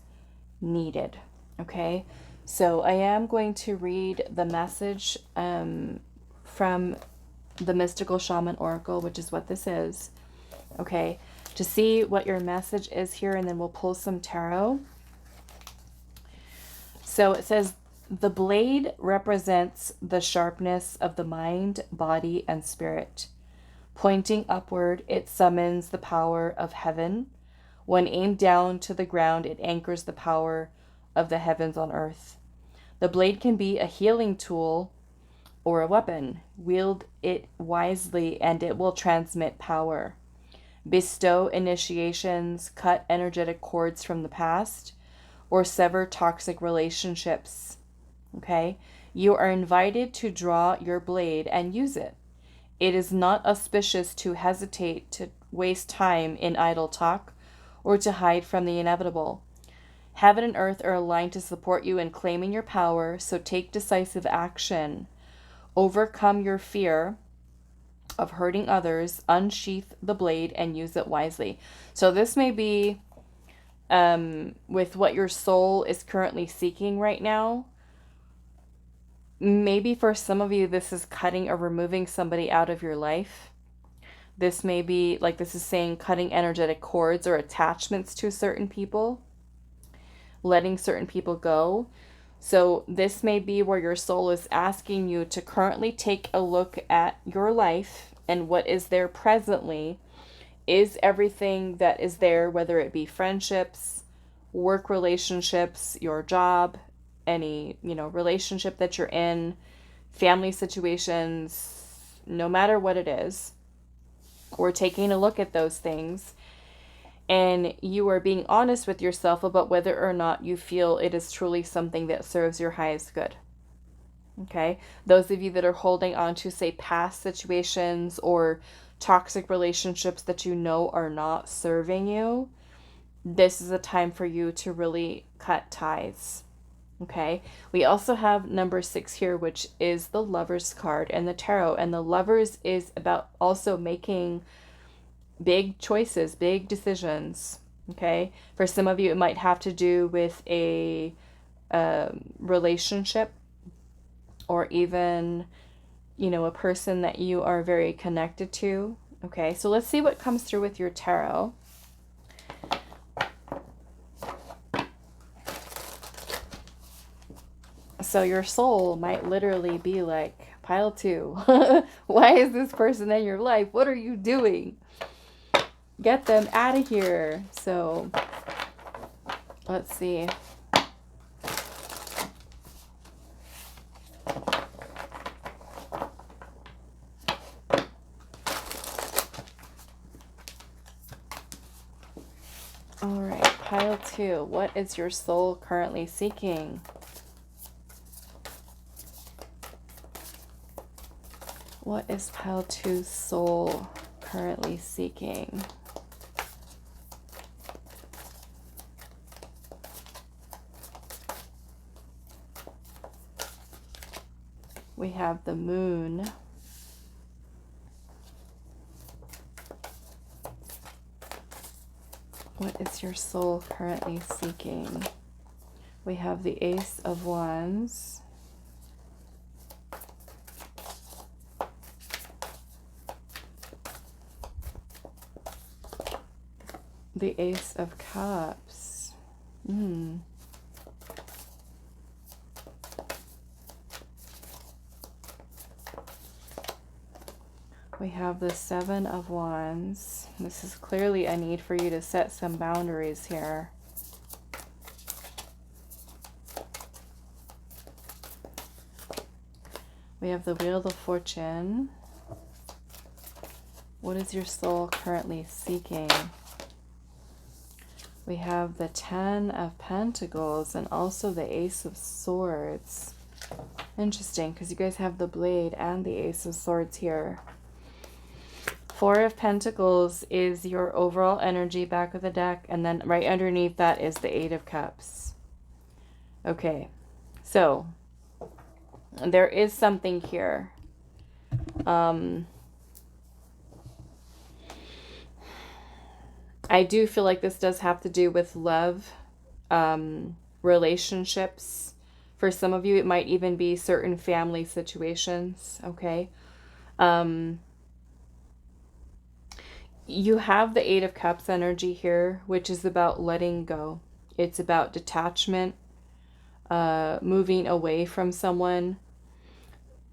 needed? Okay. So I am going to read the message from the Mystical Shaman Oracle, which is what this is. Okay. To see what your message is here, and then we'll pull some tarot. So it says, the blade represents the sharpness of the mind, body, and spirit. Pointing upward, it summons the power of heaven. When aimed down to the ground, it anchors the power of the heavens on earth. The blade can be a healing tool or a weapon. Wield it wisely, and it will transmit power. Bestow initiations, cut energetic cords from the past, or sever toxic relationships. Okay? You are invited to draw your blade and use it. It is not auspicious to hesitate, to waste time in idle talk, or to hide from the inevitable. Heaven and earth are aligned to support you in claiming your power, so take decisive action. Overcome your fear of hurting others, unsheath the blade, and use it wisely. So this may be with what your soul is currently seeking right now. Maybe for some of you, this is cutting or removing somebody out of your life. This may be, like this is saying, cutting energetic cords or attachments to certain people, letting certain people go. So this may be where your soul is asking you to currently take a look at your life and what is there presently. Is everything that is there, whether it be friendships, work relationships, your job, any, relationship that you're in, family situations, no matter what it is, we're taking a look at those things, and you are being honest with yourself about whether or not you feel it is truly something that serves your highest good. Okay? Those of you that are holding on to, say, past situations or toxic relationships that you know are not serving you, this is a time for you to really cut ties. Okay, we also have number 6 here, which is the Lovers card and the tarot. And the Lovers is about also making big choices, big decisions. Okay, for some of you, it might have to do with a relationship, or even, a person that you are very connected to. Okay, so let's see what comes through with your tarot. So your soul might literally be like, pile 2, why is this person in your life? What are you doing? Get them out of here. So let's see. All right, pile 2, what is your soul currently seeking? What is pile 2's soul currently seeking? We have the Moon. What is your soul currently seeking? We have the Ace of Wands. The Ace of Cups. We have the Seven of Wands. This is clearly a need for you to set some boundaries here. We have the Wheel of Fortune. What is your soul currently seeking? We have the 10 of Pentacles and also the Ace of Swords. Interesting, because you guys have the Blade and the Ace of Swords here. 4 of Pentacles is your overall energy, back of the deck, and then right underneath that is the 8 of Cups. Okay, so there is something here. I do feel like this does have to do with love, relationships. For some of you, it might even be certain family situations, okay? You have the 8 of Cups energy here, which is about letting go. It's about detachment, moving away from someone.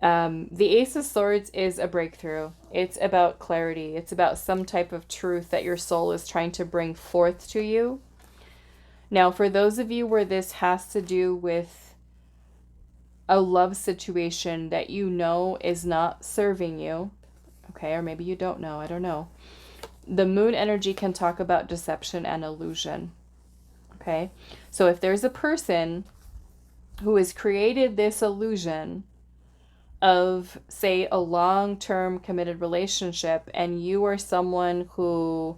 The Ace of Swords is a breakthrough. It's about clarity. It's about some type of truth that your soul is trying to bring forth to you. Now, for those of you where this has to do with a love situation that you know is not serving you, okay, or maybe you don't know, I don't know. The moon energy can talk about deception and illusion, okay? So if there's a person who has created this illusion of, say, a long-term committed relationship, and you are someone who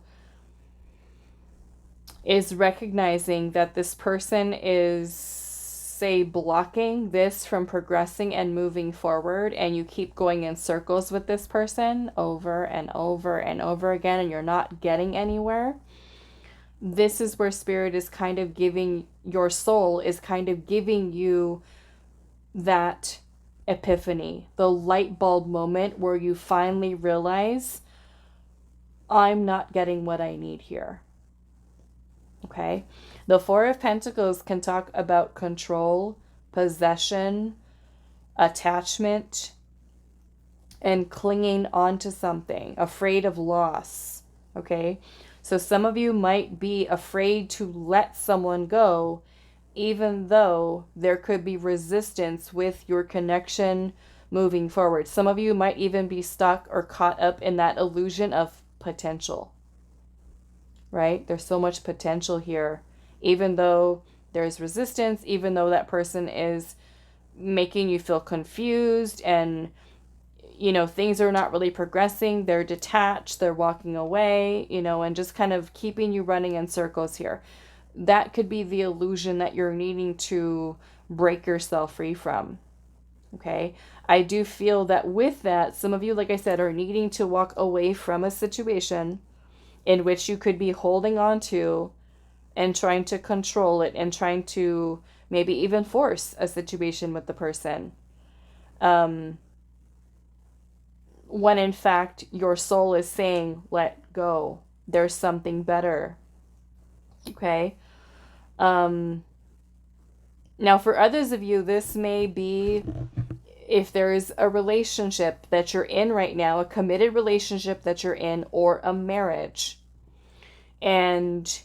is recognizing that this person is, say, blocking this from progressing and moving forward, and you keep going in circles with this person over and over and over again, and you're not getting anywhere, this is where Spirit is kind of giving, your soul is kind of giving you that epiphany, the light bulb moment where you finally realize, I'm not getting what I need here. Okay? The 4 of Pentacles can talk about control, possession, attachment, and clinging onto something, afraid of loss. Okay? So some of you might be afraid to let someone go, even though there could be resistance with your connection moving forward. Some of you might even be stuck or caught up in that illusion of potential, right? There's so much potential here, even though there's resistance, even though that person is making you feel confused and, you know, things are not really progressing. They're detached, they're walking away, you know, and just kind of keeping you running in circles here. That could be the illusion that you're needing to break yourself free from. Okay. I do feel that with that, some of you, like I said, are needing to walk away from a situation in which you could be holding on to and trying to control it and trying to maybe even force a situation with the person. When in fact, your soul is saying, let go. There's something better. Okay. Now, for others of you, this may be if there is a relationship that you're in right now, a committed relationship that you're in, or a marriage, and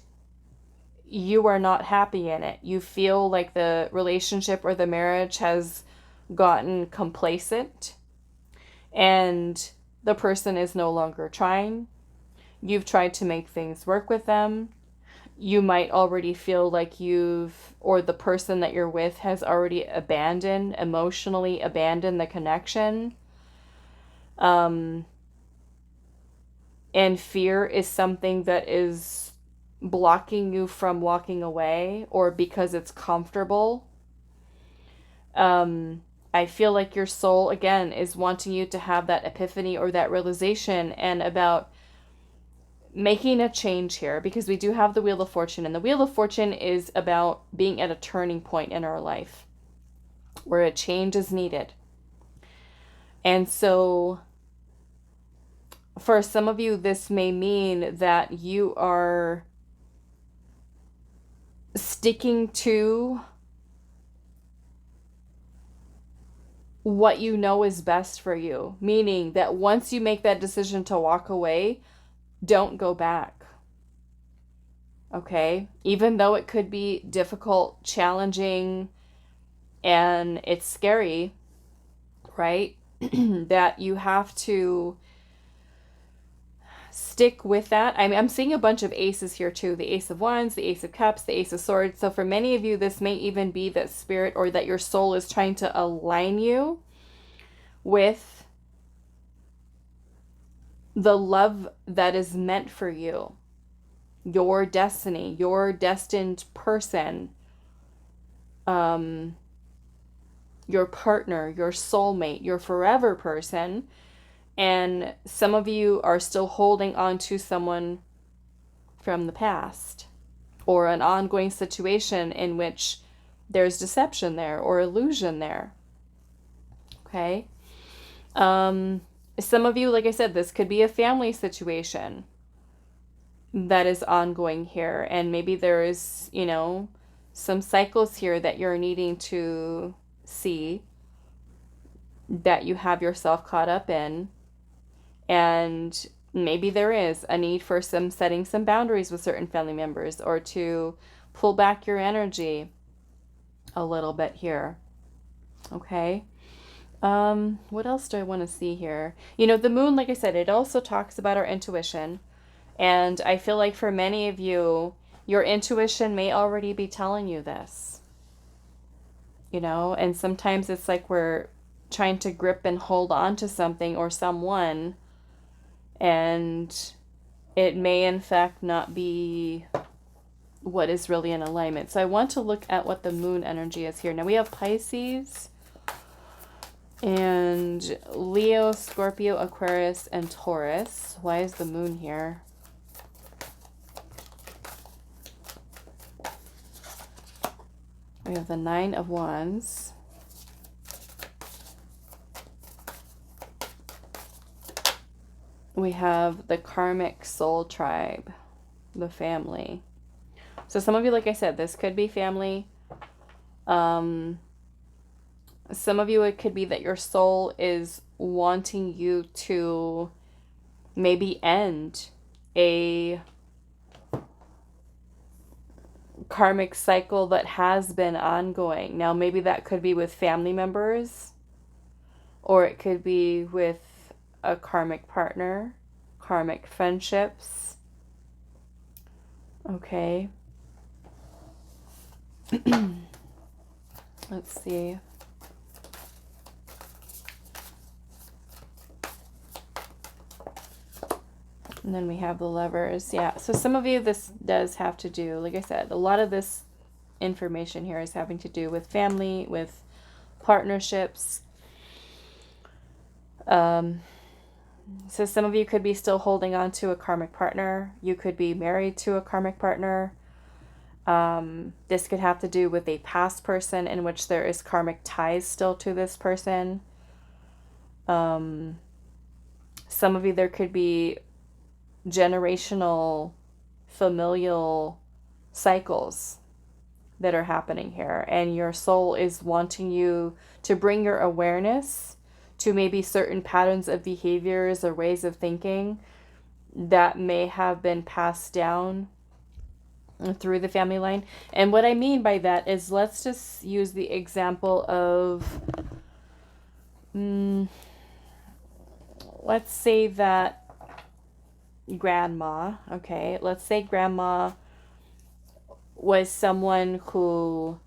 you are not happy in it. You feel like the relationship or the marriage has gotten complacent, and the person is no longer trying. You've tried to make things work with them. You might already feel like or the person that you're with has already emotionally abandoned the connection. And fear is something that is blocking you from walking away, or because it's comfortable. I feel like your soul, again, is wanting you to have that epiphany or that realization and about making a change here, because we do have the Wheel of Fortune, and the Wheel of Fortune is about being at a turning point in our life where a change is needed. And so for some of you, this may mean that you are sticking to what you know is best for you, meaning that once you make that decision to walk away, don't go back. Okay? Even though it could be difficult, challenging, and it's scary, right? That you have to stick with that. I'm seeing a bunch of aces here too. The Ace of Wands, the Ace of Cups, the Ace of Swords. So for many of you, this may even be that spirit or that your soul is trying to align you with the love that is meant for you, your destiny, your destined person, your partner, your soulmate, your forever person. And some of you are still holding on to someone from the past or an ongoing situation in which there's deception there or illusion there. Okay. Some of you, like I said, this could be a family situation that is ongoing here. And maybe there is, you know, some cycles here that you're needing to see, that you have yourself caught up in. And maybe there is a need for setting some boundaries with certain family members, or to pull back your energy a little bit here. Okay. What else do I want to see here? You know, the moon, like I said, it also talks about our intuition. And I feel like for many of you, your intuition may already be telling you this. You know, and sometimes it's like we're trying to grip and hold on to something or someone, and it may in fact not be what is really in alignment. So I want to look at what the moon energy is here. Now we have Pisces and Leo, Scorpio, Aquarius, and Taurus. Why is the moon here? We have the Nine of Wands. We have the karmic soul tribe, the family. So some of you, like I said, this could be family. Some of you, it could be that your soul is wanting you to maybe end a karmic cycle that has been ongoing. Now, maybe that could be with family members, or it could be with a karmic partner, karmic friendships. Okay. Let's see. And then we have the Lovers. Yeah, so some of you, this does have to do, like I said, a lot of this information here is having to do with family, with partnerships. So some of you could be still holding on to a karmic partner. You could be married to a karmic partner. This could have to do with a past person in which there is karmic ties still to this person. Some of you, there could be generational familial cycles that are happening here, and your soul is wanting you to bring your awareness to maybe certain patterns of behaviors or ways of thinking that may have been passed down through the family line. And what I mean by that is, let's just use the example of let's say that grandma, okay, let's say grandma was someone who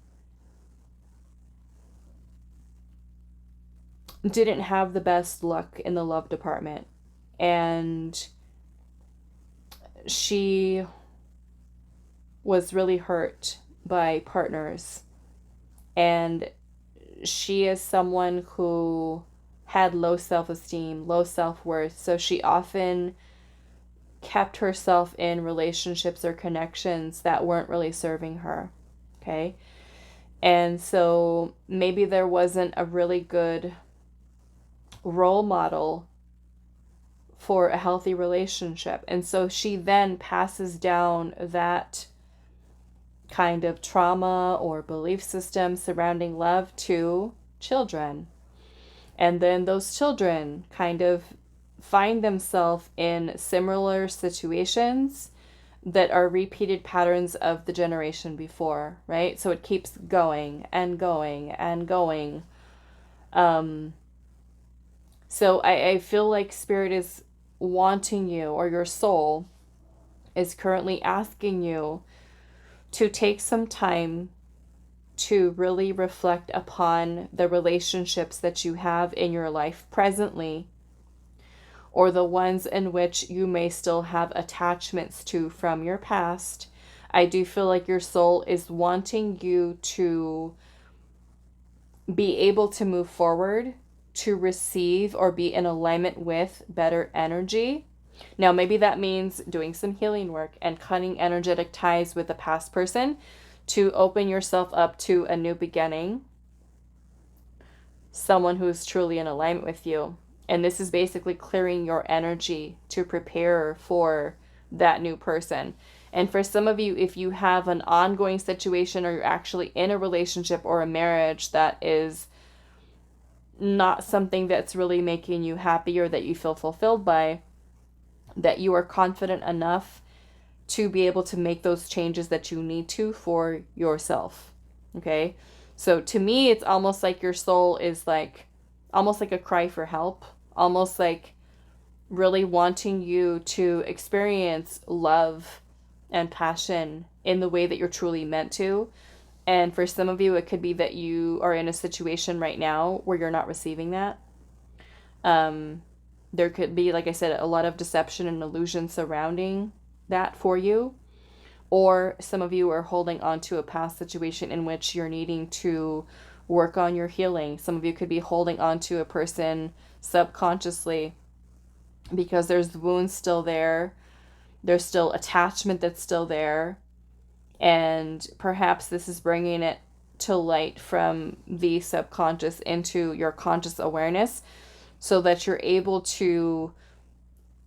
didn't have the best luck in the love department, and she was really hurt by partners, and she is someone who had low self-esteem, low self-worth, so she often kept herself in relationships or connections that weren't really serving her. Okay. And so maybe there wasn't a really good role model for a healthy relationship. And so she then passes down that kind of trauma or belief system surrounding love to children. And then those children kind of find themselves in similar situations that are repeated patterns of the generation before, right? So it keeps going and going and going. So I feel like Spirit is wanting you, or your soul is currently asking you to take some time to really reflect upon the relationships that you have in your life presently, or the ones in which you may still have attachments to from your past. I do feel like your soul is wanting you to be able to move forward, to receive or be in alignment with better energy. Now, maybe that means doing some healing work and cutting energetic ties with the past person to open yourself up to a new beginning, someone who is truly in alignment with you. And this is basically clearing your energy to prepare for that new person. And for some of you, if you have an ongoing situation, or you're actually in a relationship or a marriage that is not something that's really making you happy or that you feel fulfilled by, that you are confident enough to be able to make those changes that you need to for yourself. Okay? So to me, it's almost like your soul is like, almost like a cry for help, almost like really wanting you to experience love and passion in the way that you're truly meant to. And for some of you, it could be that you are in a situation right now where you're not receiving that. There could be, like I said, a lot of deception and illusion surrounding that for you. Or some of you are holding on to a past situation in which you're needing to work on your healing. Some of you could be holding on to a person subconsciously because there's wounds still there. There's still attachment that's still there. And perhaps this is bringing it to light from the subconscious into your conscious awareness so that you're able to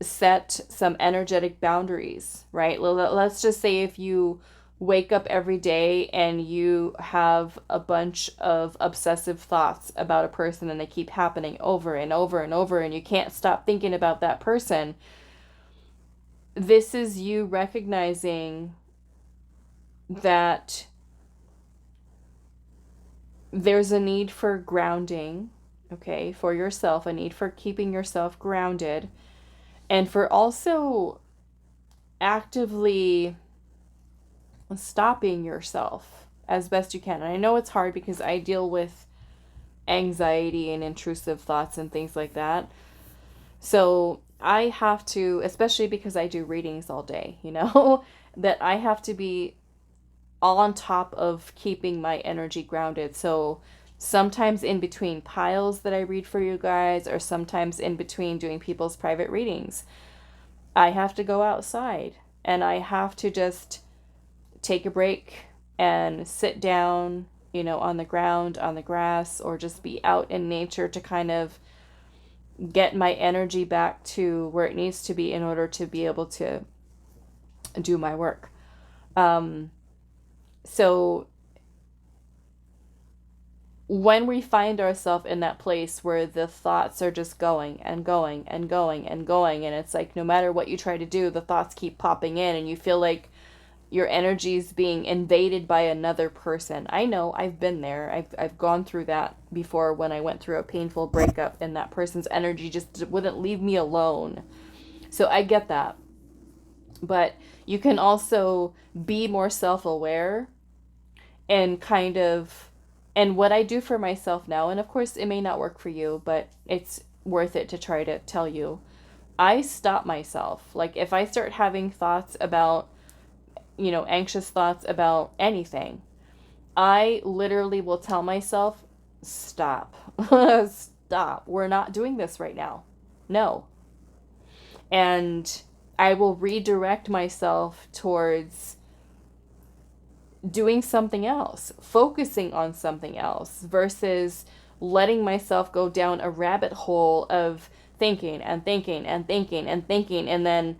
set some energetic boundaries, right? Let's just say if you wake up every day and you have a bunch of obsessive thoughts about a person and they keep happening over and over and over and you can't stop thinking about that person. This is you recognizing that there's a need for grounding, okay, for yourself, a need for keeping yourself grounded, and for also actively stopping yourself as best you can. And I know it's hard because I deal with anxiety and intrusive thoughts and things like that. So I have to, especially because I do readings all day, that I have to be on top of keeping my energy grounded. So sometimes in between piles that I read for you guys, or sometimes in between doing people's private readings, I have to go outside and I have to just take a break and sit down, on the ground, on the grass, or just be out in nature to kind of get my energy back to where it needs to be in order to be able to do my work. So when we find ourselves in that place where the thoughts are just going and going and going and going, and it's like no matter what you try to do, the thoughts keep popping in and you feel like your energy is being invaded by another person. I know, I've been there. I've gone through that before when I went through a painful breakup and that person's energy just wouldn't leave me alone. So I get that. But you can also be more self-aware and and what I do for myself now, and of course it may not work for you, but it's worth it to try to tell you. I stop myself. Like if I start having thoughts about, anxious thoughts about anything, I literally will tell myself, stop. Stop. We're not doing this right now. No. And I will redirect myself towards doing something else, focusing on something else, versus letting myself go down a rabbit hole of thinking and thinking and thinking and thinking. And then,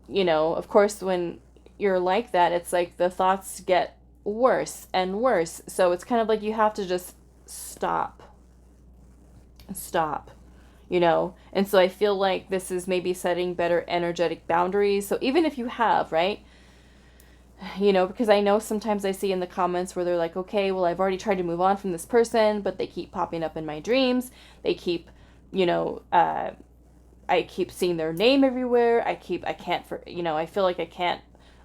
of course, when you're like that, it's like the thoughts get worse and worse. So it's kind of like you have to just stop. And so I feel like this is maybe setting better energetic boundaries. So even if you have, right, because I know sometimes I see in the comments where they're like, okay, well, I've already tried to move on from this person, but they keep popping up in my dreams. They keep, I I keep seeing their name everywhere. I can't, I feel like I can't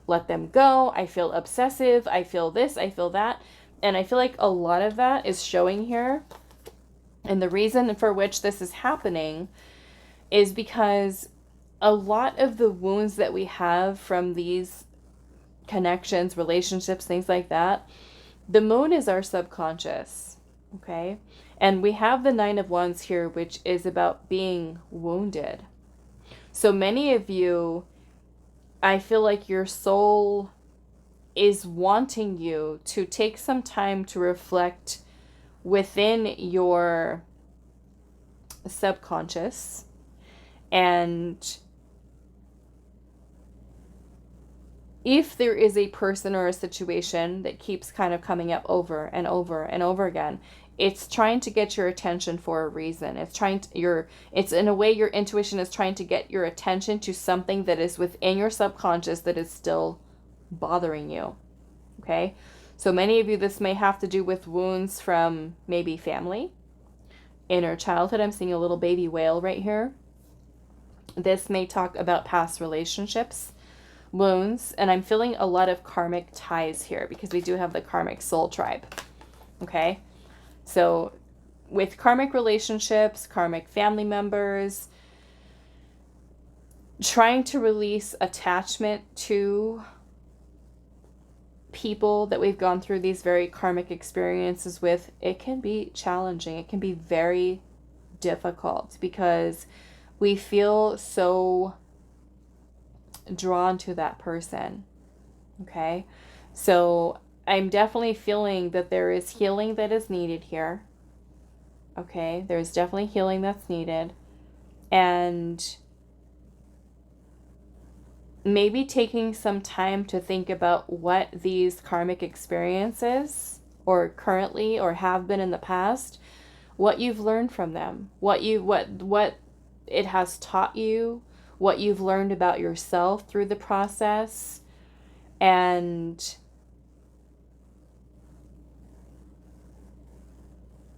let them go. I feel obsessive. I feel this, I feel that. And I feel like a lot of that is showing here. And the reason for which this is happening is because a lot of the wounds that we have from these connections, relationships, things like that, the moon is our subconscious, okay? And we have the Nine of Wands here, which is about being wounded. So many of you, I feel like your soul is wanting you to take some time to reflect within your subconscious and if there is a person or a situation that keeps kind of coming up over and over and over again, it's trying to get your attention for a reason. It's in a way your intuition is trying to get your attention to something that is within your subconscious that is still bothering you. Okay? So many of you, this may have to do with wounds from maybe family, inner childhood. I'm seeing a little baby whale right here. This may talk about past relationships, wounds, and I'm feeling a lot of karmic ties here because we do have the karmic soul tribe. Okay? So with karmic relationships, karmic family members, trying to release attachment to people that we've gone through these very karmic experiences with, it can be challenging. It can be very difficult because we feel so drawn to that person. Okay? So I'm definitely feeling that there is healing that is needed here. Okay? There's definitely healing that's needed. And maybe taking some time to think about what these karmic experiences, or currently, or have been in the past, what you've learned from them, what it has taught you, what you've learned about yourself through the process. And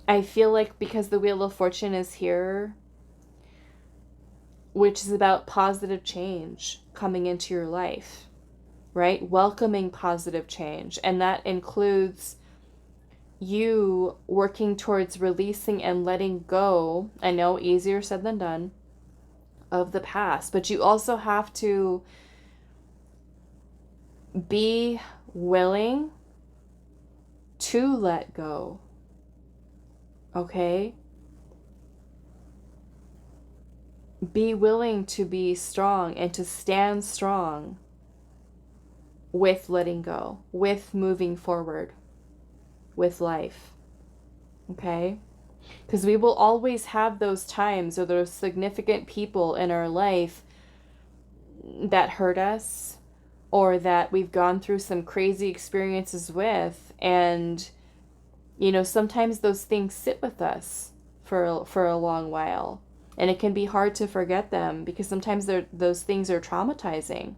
I feel like because the Wheel of Fortune is here, which is about positive change coming into your life, right? Welcoming positive change. And that includes you working towards releasing and letting go. I know, easier said than done, of the past, but you also have to be willing to let go. Okay? Be willing to be strong and to stand strong with letting go, with moving forward with life. Okay? Because we will always have those times or those significant people in our life that hurt us or that we've gone through some crazy experiences with. And, sometimes those things sit with us for a long while. And it can be hard to forget them because sometimes those things are traumatizing,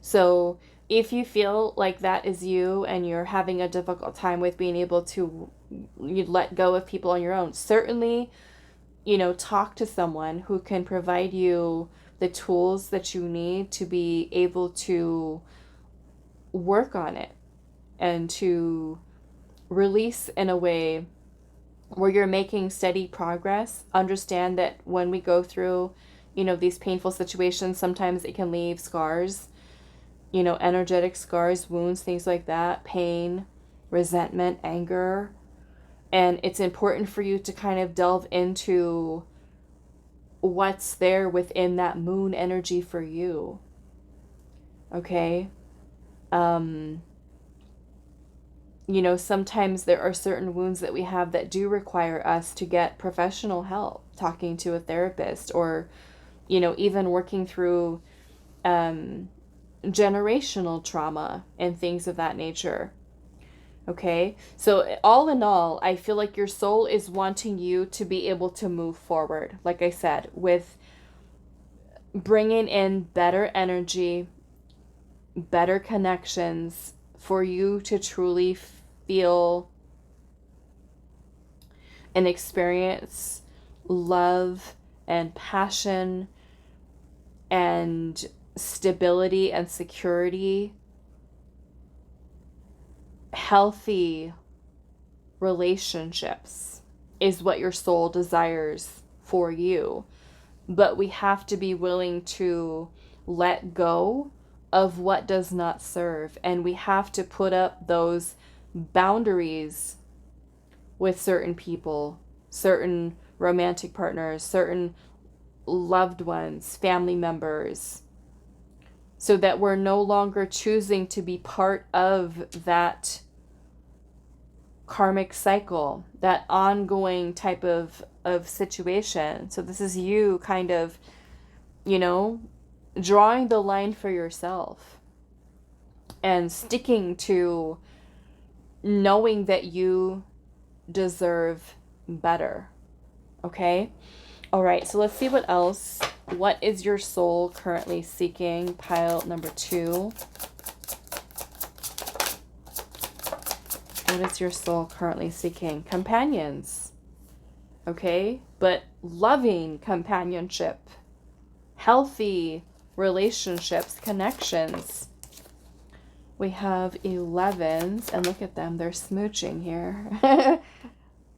So if you feel like that is you and you're having a difficult time with being able to let go of people on your own, certainly, talk to someone who can provide you the tools that you need to be able to work on it and to release in a way where you're making steady progress. Understand that when we go through, these painful situations, sometimes it can leave scars, energetic scars, wounds, things like that, pain, resentment, anger. And it's important for you to kind of delve into what's there within that moon energy for you. Okay? Sometimes there are certain wounds that we have that do require us to get professional help, talking to a therapist, or, even working through generational trauma and things of that nature. Okay? So all in all, I feel like your soul is wanting you to be able to move forward, like I said, with bringing in better energy, better connections for you to truly feel and experience love and passion and stability and security, healthy relationships is what your soul desires for you. But we have to be willing to let go of what does not serve. And we have to put up those boundaries with certain people, certain romantic partners, certain loved ones, family members, so that we're no longer choosing to be part of that karmic cycle, that ongoing type of situation. So this is you kind of, you know, drawing the line for yourself and sticking to knowing that you deserve better. Okay? All right, so let's see what else. What is your soul currently seeking? Pile number 2. What is your soul currently seeking? Companions. Okay? But loving companionship. Healthy relationships, connections. We have 11s, and look at them. They're smooching here.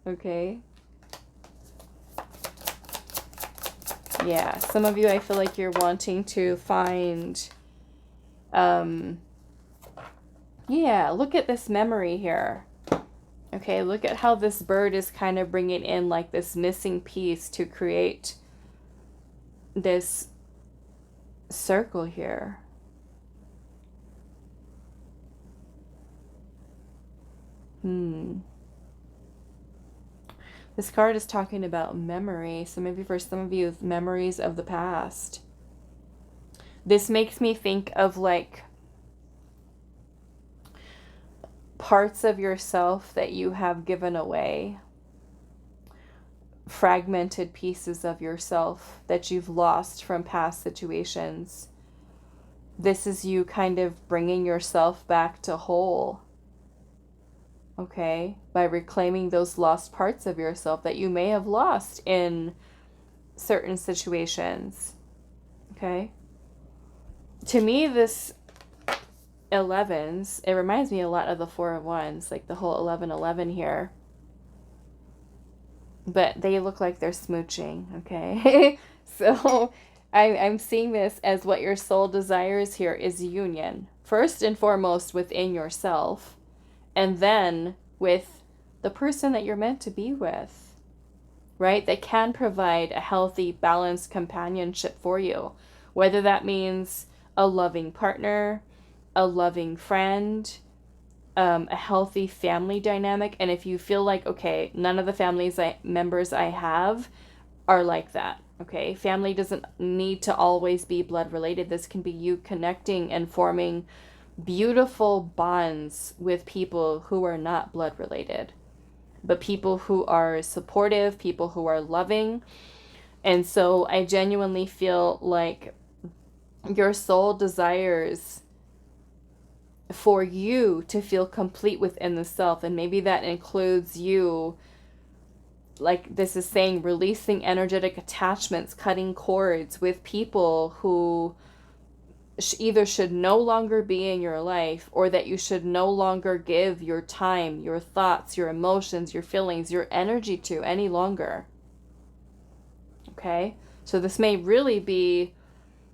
Okay? Yeah, some of you, I feel like you're wanting to find, yeah, look at this memory here. Okay, look at how this bird is kind of bringing in like this missing piece to create this circle here. This card is talking about memory. So maybe for some of you, memories of the past. This makes me think of like parts of yourself that you have given away. Fragmented pieces of yourself that you've lost from past situations. This is you kind of bringing yourself back to whole. Okay, by reclaiming those lost parts of yourself that you may have lost in certain situations. Okay, to me, this 11s, it reminds me a lot of the 4 of Wands, like the whole 11-11 here. But they look like they're smooching. Okay, so I'm seeing this as what your soul desires here is union, first and foremost within yourself. And then with the person that you're meant to be with, right? That can provide a healthy, balanced companionship for you. Whether that means a loving partner, a loving friend, a healthy family dynamic. And if you feel like, okay, none of the members I have are like that. Okay, family doesn't need to always be blood related. This can be you connecting and forming beautiful bonds with people who are not blood related, but people who are supportive, people who are loving. And so I genuinely feel like your soul desires for you to feel complete within the self. And maybe that includes you, like this is saying, releasing energetic attachments, cutting cords with people who either should no longer be in your life, or that you should no longer give your time, your thoughts, your emotions, your feelings, your energy to any longer. Okay? So this may really be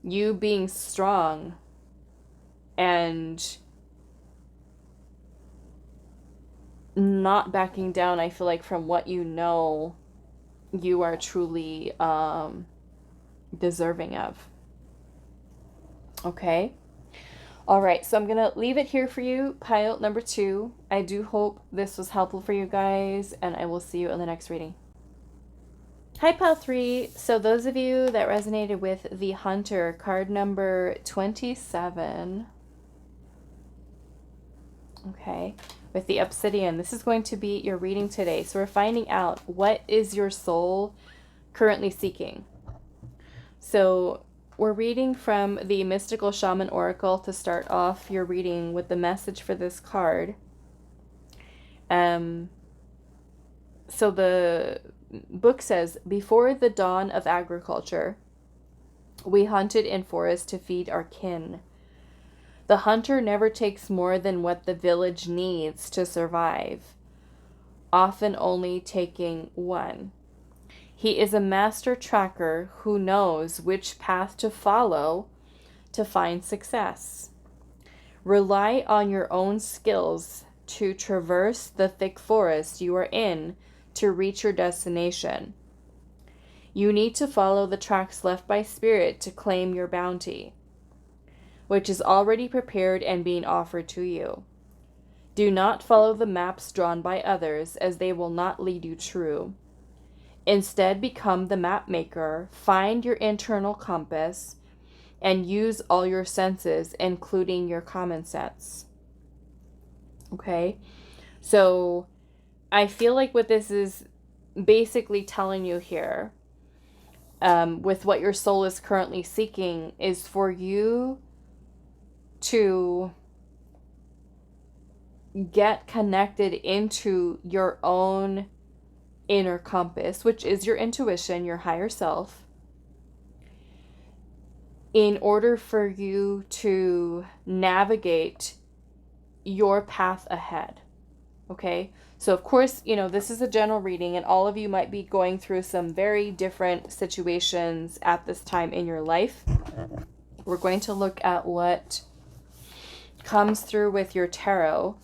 you being strong and not backing down, I feel like, from what you know you are truly deserving of. Okay. All right. So I'm going to leave it here for you. Pile number 2. I do hope this was helpful for you guys, and I will see you in the next reading. Hi, pile 3. So those of you that resonated with the Hunter, card number 27. Okay. With the Obsidian, this is going to be your reading today. So we're finding out, what is your soul currently seeking? So we're reading from the Mystical Shaman Oracle to start off your reading with the message for this card. So the book says, before the dawn of agriculture, we hunted in forests to feed our kin. The hunter never takes more than what the village needs to survive, often only taking one. He is a master tracker who knows which path to follow to find success. Rely on your own skills to traverse the thick forest you are in to reach your destination. You need to follow the tracks left by spirit to claim your bounty, which is already prepared and being offered to you. Do not follow the maps drawn by others, as they will not lead you true. Instead, become the map maker, find your internal compass, and use all your senses, including your common sense. Okay? So, I feel like what this is basically telling you here, with what your soul is currently seeking, is for you to get connected into your own inner compass, which is your intuition, your higher self, in order for you to navigate your path ahead. Okay? So of course, this is a general reading, and all of you might be going through some very different situations at this time in your life. We're going to look at what comes through with your tarot.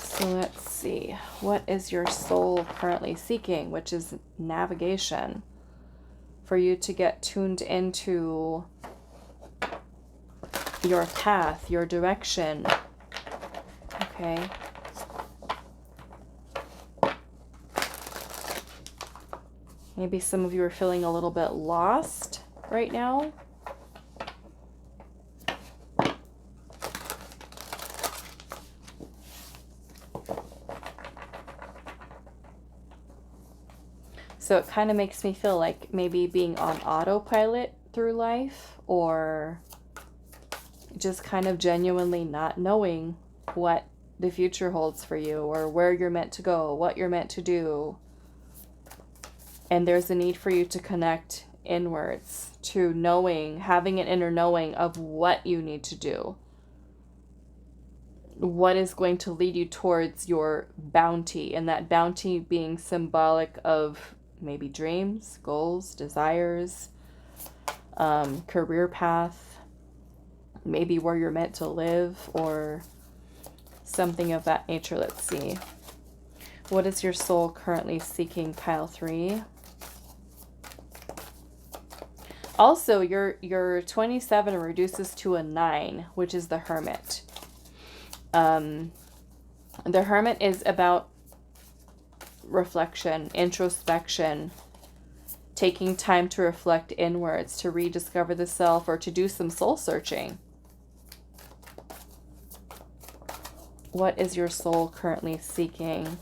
So let's see. What is your soul currently seeking, which is navigation, for you to get tuned into your path, your direction. Okay. Maybe some of you are feeling a little bit lost right now. So it kind of makes me feel like maybe being on autopilot through life, or just kind of genuinely not knowing what the future holds for you, or where you're meant to go, what you're meant to do. And there's a need for you to connect inwards to knowing, having an inner knowing of what you need to do. What is going to lead you towards your bounty, and that bounty being symbolic of maybe dreams, goals, desires, career path, maybe where you're meant to live, or something of that nature. Let's see. What is your soul currently seeking, pile 3? Also, your 27 reduces to a 9, which is the Hermit. The Hermit is about reflection, introspection, taking time to reflect inwards, to rediscover the self, or to do some soul searching. What is your soul currently seeking?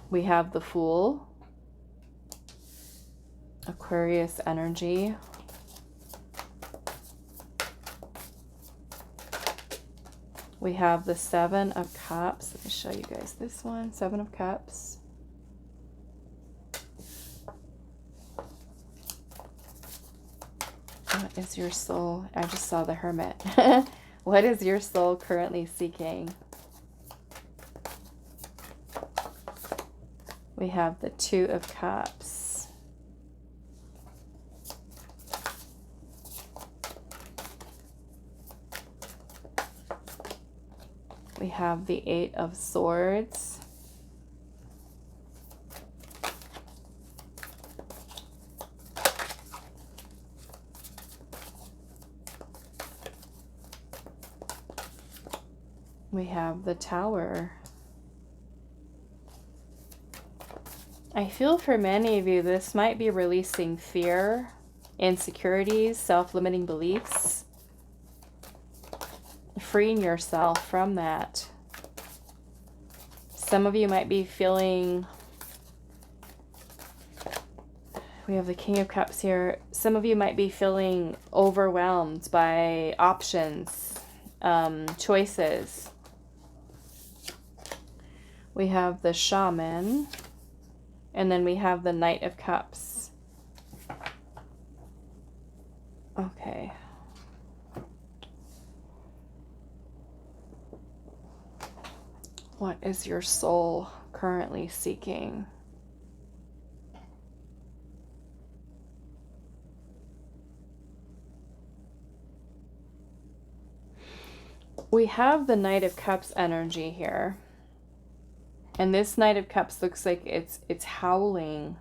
We have the Fool, Aquarius energy. We have the 7 of Cups. Let me show you guys this one. 7 of Cups. What is your soul? I just saw the Hermit. What is your soul currently seeking? We have the 2 of Cups. We have the 8 of Swords. We have the Tower. I feel for many of you, this might be releasing fear, insecurities, self-limiting beliefs. Freeing yourself from that. Some of you might be feeling We have the King of Cups here. Some of you might be feeling overwhelmed by options, choices. We have the Shaman, and then we have the Knight of Cups. Okay. What is your soul currently seeking? We have the Knight of Cups energy here. And this Knight of Cups looks like it's howling.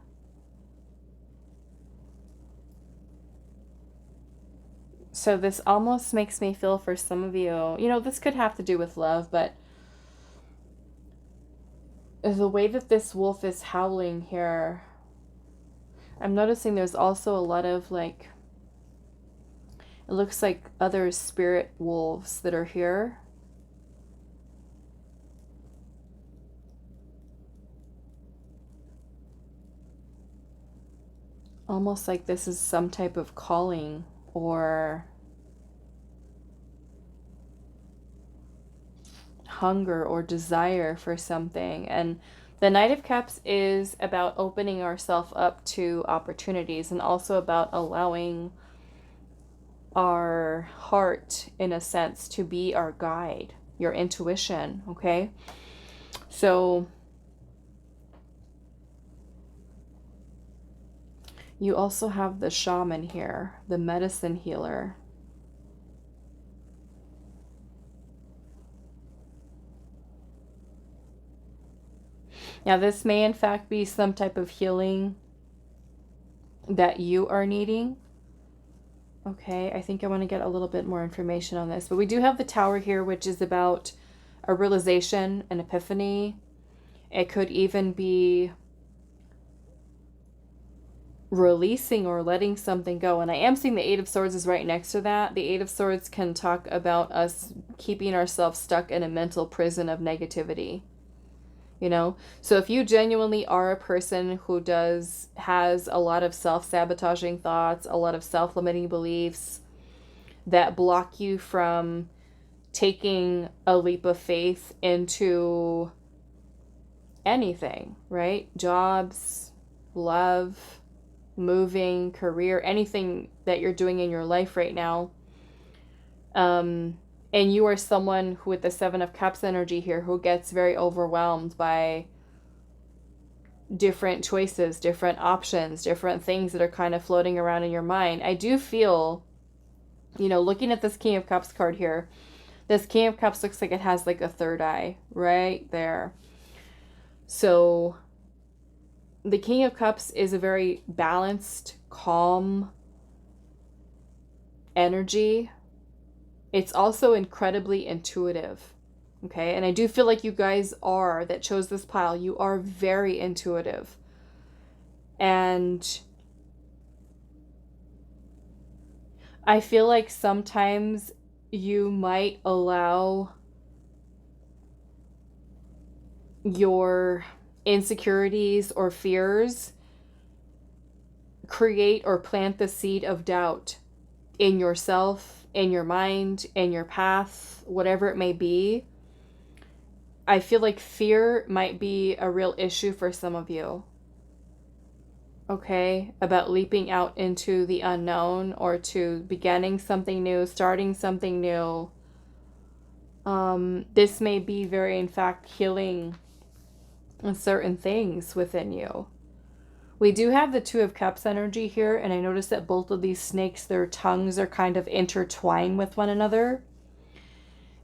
So this almost makes me feel for some of you, you know, this could have to do with love, but the way that this wolf is howling here, I'm noticing there's also a lot of like, it looks like other spirit wolves that are here. Almost like this is some type of calling or hunger or desire for something. And the Knight of Cups is about opening ourselves up to opportunities and also about allowing our heart, in a sense, to be our guide, your intuition, okay? So you also have the Shaman here, the medicine healer. Now, this may in fact be some type of healing that you are needing. Okay, I think I want to get a little bit more information on this. But we do have the Tower here, which is about a realization, an epiphany. It could even be releasing or letting something go. And I am seeing the Eight of Swords is right next to that. The Eight of Swords can talk about us keeping ourselves stuck in a mental prison of negativity. You know, so if you genuinely are a person who has a lot of self-sabotaging thoughts, a lot of self-limiting beliefs that block you from taking a leap of faith into anything, right? Jobs, love, moving, career, anything that you're doing in your life right now. And you are someone who, with the Seven of Cups energy here, who gets very overwhelmed by different choices, different options, different things that are kind of floating around in your mind. I do feel, you know, looking at this King of Cups card here, this King of Cups looks like it has like a third eye right there. So the King of Cups is a very balanced, calm energy. It's also incredibly intuitive, okay? And I do feel like you guys that chose this pile, you are very intuitive. And I feel like sometimes you might allow your insecurities or fears create or plant the seed of doubt in yourself, in your mind, in your path, whatever it may be. I feel like fear might be a real issue for some of you. Okay? About leaping out into the unknown or to beginning something new, starting something new. This may be very, in fact, healing certain things within you. We do have the Two of Cups energy here, and I notice that both of these snakes, their tongues are kind of intertwined with one another.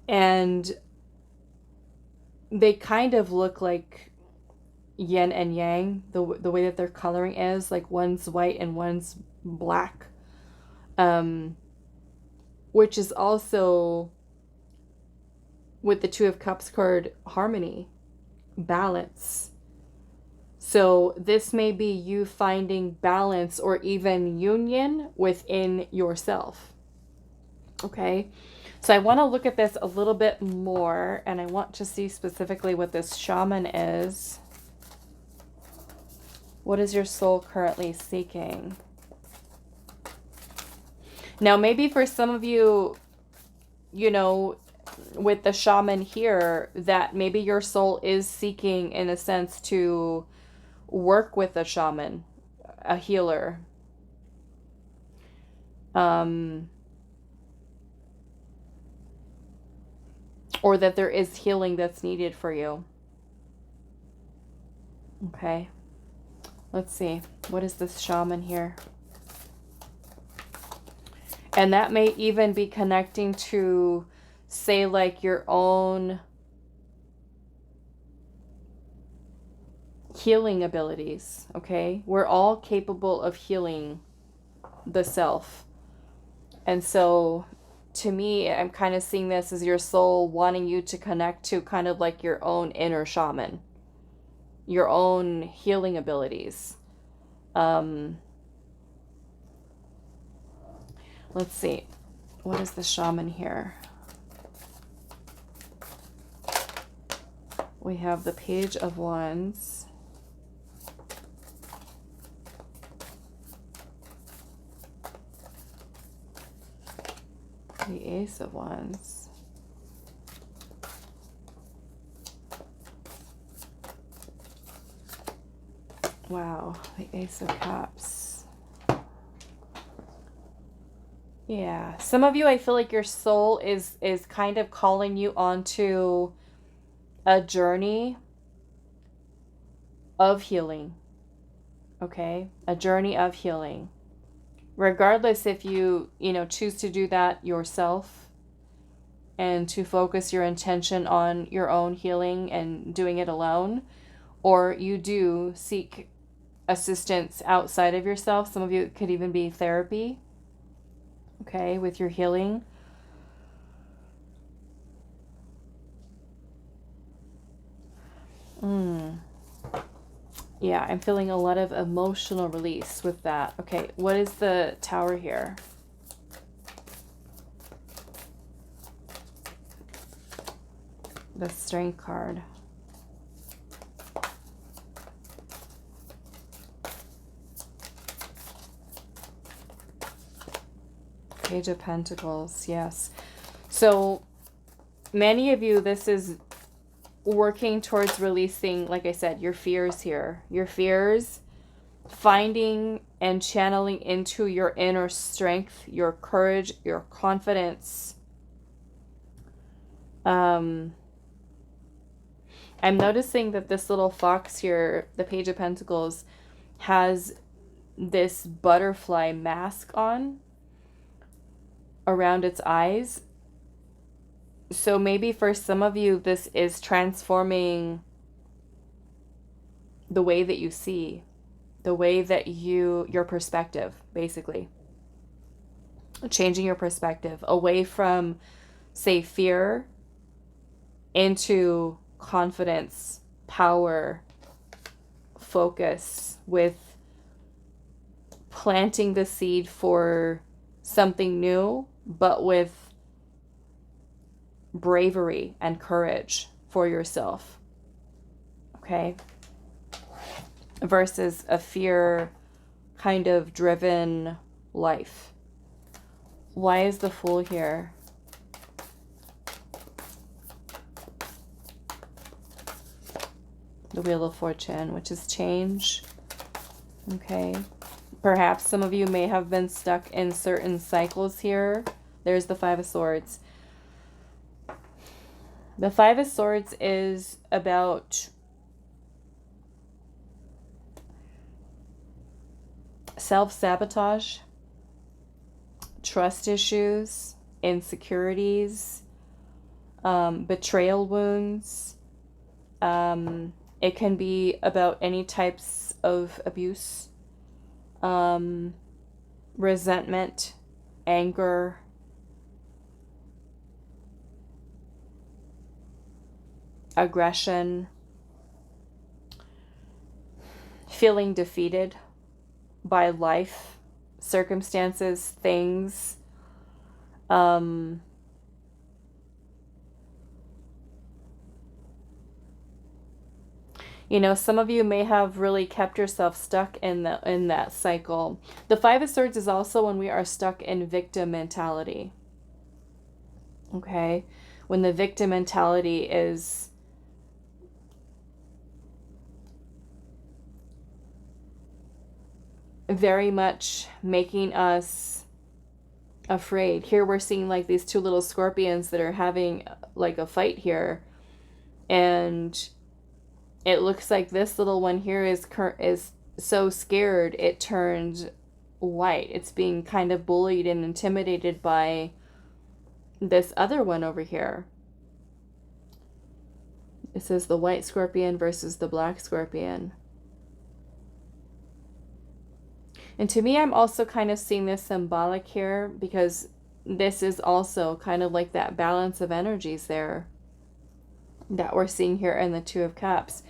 And they kind of look like yin and yang, the way that their coloring is, like one's white and one's black. Which is also, with the Two of Cups card, harmony, balance. So this may be you finding balance or even union within yourself. Okay, so I want to look at this a little bit more, and I want to see specifically what this Shaman is. What is your soul currently seeking? Now, maybe for some of you, you know, with the shaman here, that maybe your soul is seeking, in a sense, to work with a shaman, a healer. Or that there is healing that's needed for you. Okay. Let's see. What is this shaman here? And that may even be connecting to, say, like your own healing abilities, okay? We're all capable of healing the self. And so, to me, I'm kind of seeing this as your soul wanting you to connect to kind of like your own inner shaman, your own healing abilities. Let's see. What is the shaman here? We have the Page of Wands. The Ace of Wands. Wow, the Ace of Cups. Yeah, some of you, I feel like your soul is kind of calling you onto a journey of healing. Okay? A journey of healing. Regardless if you choose to do that yourself and to focus your intention on your own healing and doing it alone, or you do seek assistance outside of yourself. Some of you, it could even be therapy. Okay, with your healing. Yeah, I'm feeling a lot of emotional release with that. Okay, what is the Tower here? The Strength card. Page of Pentacles, yes. So many of you, this is working towards releasing, like I said, your fears here. Your fears, finding and channeling into your inner strength, your courage, your confidence. I'm noticing that this little fox here, the Page of Pentacles, has this butterfly mask on around its eyes. So maybe for some of you, this is transforming the way that you see, the way that your perspective, basically. Changing your perspective away from, say, fear into confidence, power, focus, with planting the seed for something new, but with bravery and courage for yourself. Okay? Versus a fear kind of driven life. Why is the Fool here? The Wheel of Fortune, which is change. Okay. Perhaps some of you may have been stuck in certain cycles here. There's the Five of Swords. The Five of Swords is about self-sabotage, trust issues, insecurities, betrayal wounds. It can be about any types of abuse, resentment, anger, aggression, feeling defeated by life, circumstances, things. You know, some of you may have really kept yourself stuck in that cycle. The Five of Swords is also when we are stuck in victim mentality. Okay? When the victim mentality is very much making us afraid. Here we're seeing like these two little scorpions that are having like a fight here, and it looks like this little one here is so scared it turned white. It's being kind of bullied and intimidated by this other one over here. It says the white scorpion versus the black scorpion. And to me, I'm also kind of seeing this symbolic here, because this is also kind of like that balance of energies there that we're seeing here in the Two of Cups.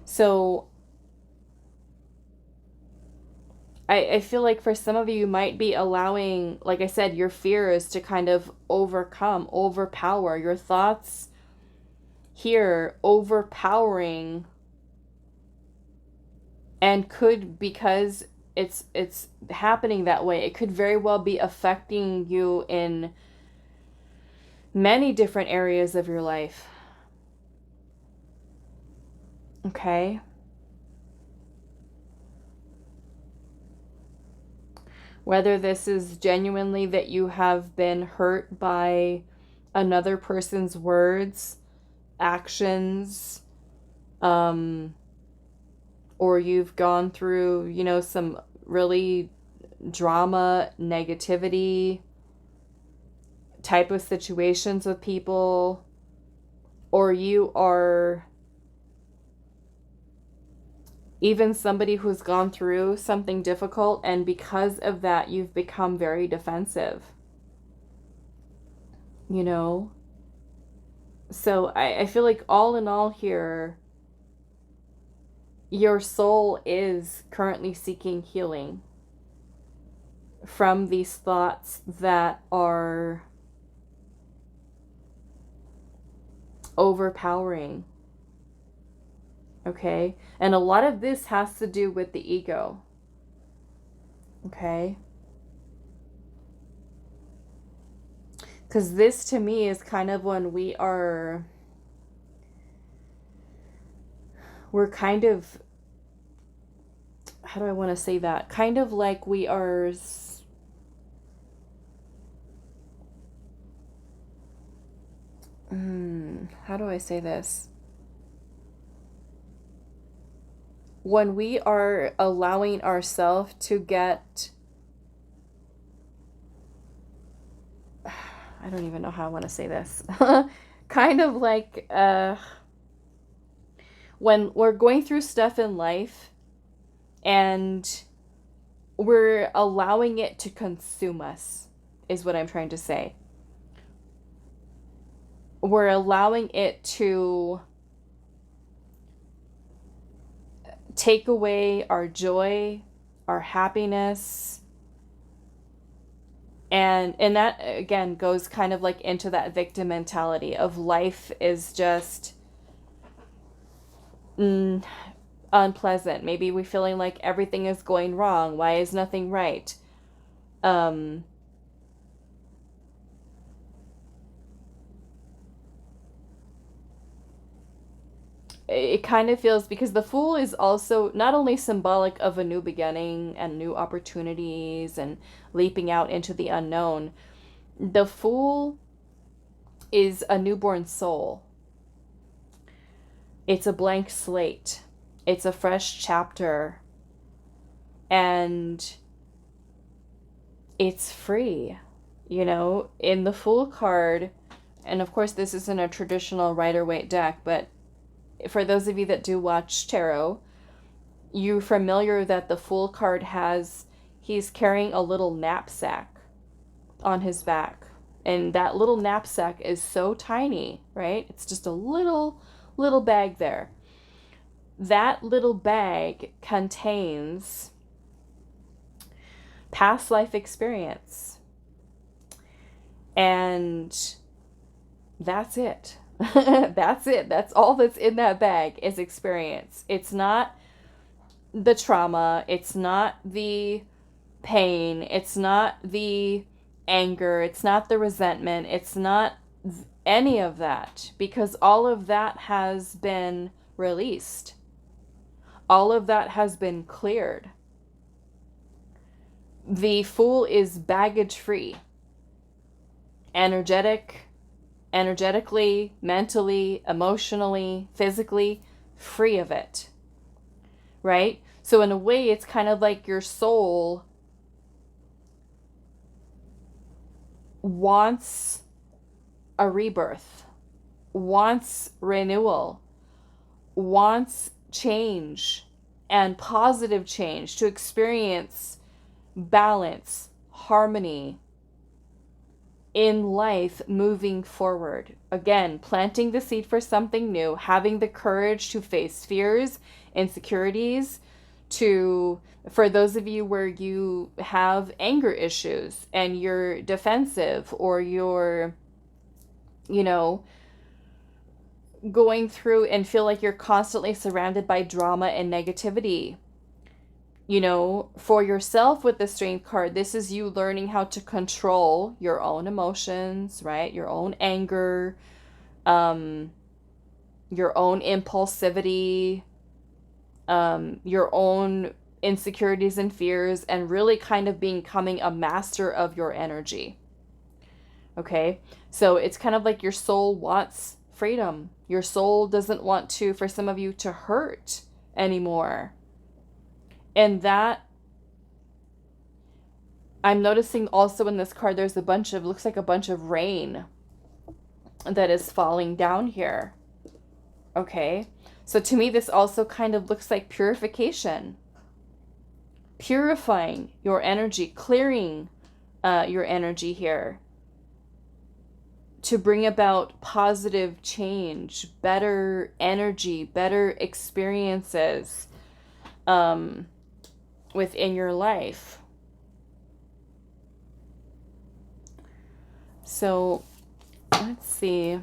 So I feel like for some of you might be allowing, like I said, your fears to kind of overpower your thoughts here, overpowering, and could, because it's happening that way, it could very well be affecting you in many different areas of your life. Okay? Whether this is genuinely that you have been hurt by another person's words, actions, or you've gone through, you know, some really drama, negativity type of situations with people, or you are even somebody who's gone through something difficult, and because of that, you've become very defensive, you know? So I feel like all in all here, your soul is currently seeking healing from these thoughts that are overpowering. Okay? And a lot of this has to do with the ego. Okay? Because this to me is kind of when we're kind of, how do I want to say that? Kind of like we are, how do I say this? When we are allowing ourselves to get, I don't even know how I want to say this. Kind of like when we're going through stuff in life and we're allowing it to consume us, is what I'm trying to say. We're allowing it to take away our joy, our happiness. And that, again, goes kind of like into that victim mentality of life is just unpleasant. Maybe we're feeling like everything is going wrong. Why is nothing right? It kind of feels, because the Fool is also not only symbolic of a new beginning and new opportunities and leaping out into the unknown, the Fool is a newborn soul. It's a blank slate. It's a fresh chapter. And it's free. You know, in the Fool card, and of course this isn't a traditional Rider-Waite deck, but for those of you that do watch tarot, you're familiar that the Fool card he's carrying a little knapsack on his back. And that little knapsack is so tiny, right? It's just a little bag there. That little bag contains past life experience. And that's it. That's it. That's all that's in that bag is experience. It's not the trauma. It's not the pain. It's not the anger. It's not the resentment. It's not any of that, because all of that has been released. All of that has been cleared. The Fool is baggage free. Energetically, mentally, emotionally, physically, free of it. Right? So in a way, it's kind of like your soul wants a rebirth, wants renewal, wants change and positive change, to experience balance, harmony in life moving forward. Again, planting the seed for something new, having the courage to face fears, insecurities, for those of you where you have anger issues and you're defensive, or you're, going through and feel like you're constantly surrounded by drama and negativity. For yourself with the Strength card, this is you learning how to control your own emotions, right? Your own anger, your own impulsivity, your own insecurities and fears, and really kind of becoming a master of your energy. Okay? So it's kind of like your soul wants freedom. Your soul doesn't want to, for some of you, to hurt anymore. And that, I'm noticing also in this card, there's looks like a bunch of rain that is falling down here. Okay? So to me, this also kind of looks like purification. Purifying your energy, clearing your energy here, to bring about positive change, better energy, better experiences within your life. So let's see,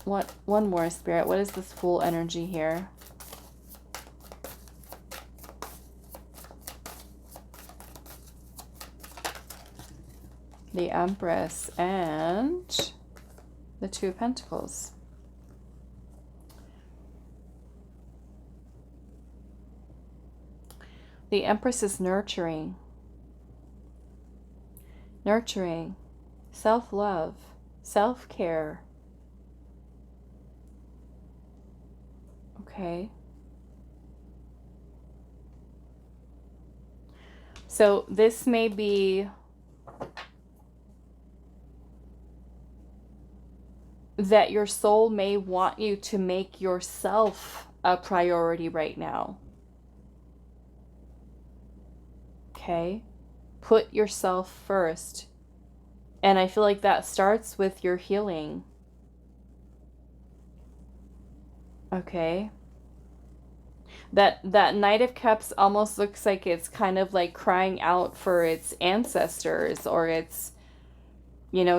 one more, Spirit. What is this Fool energy here? The Empress and the Two of Pentacles. The Empress is nurturing, self-love, self-care. Okay. So this may be that your soul may want you to make yourself a priority right now. Okay? Put yourself first. And I feel like that starts with your healing. Okay? That Knight of Cups almost looks like it's kind of like crying out for its ancestors, or it's,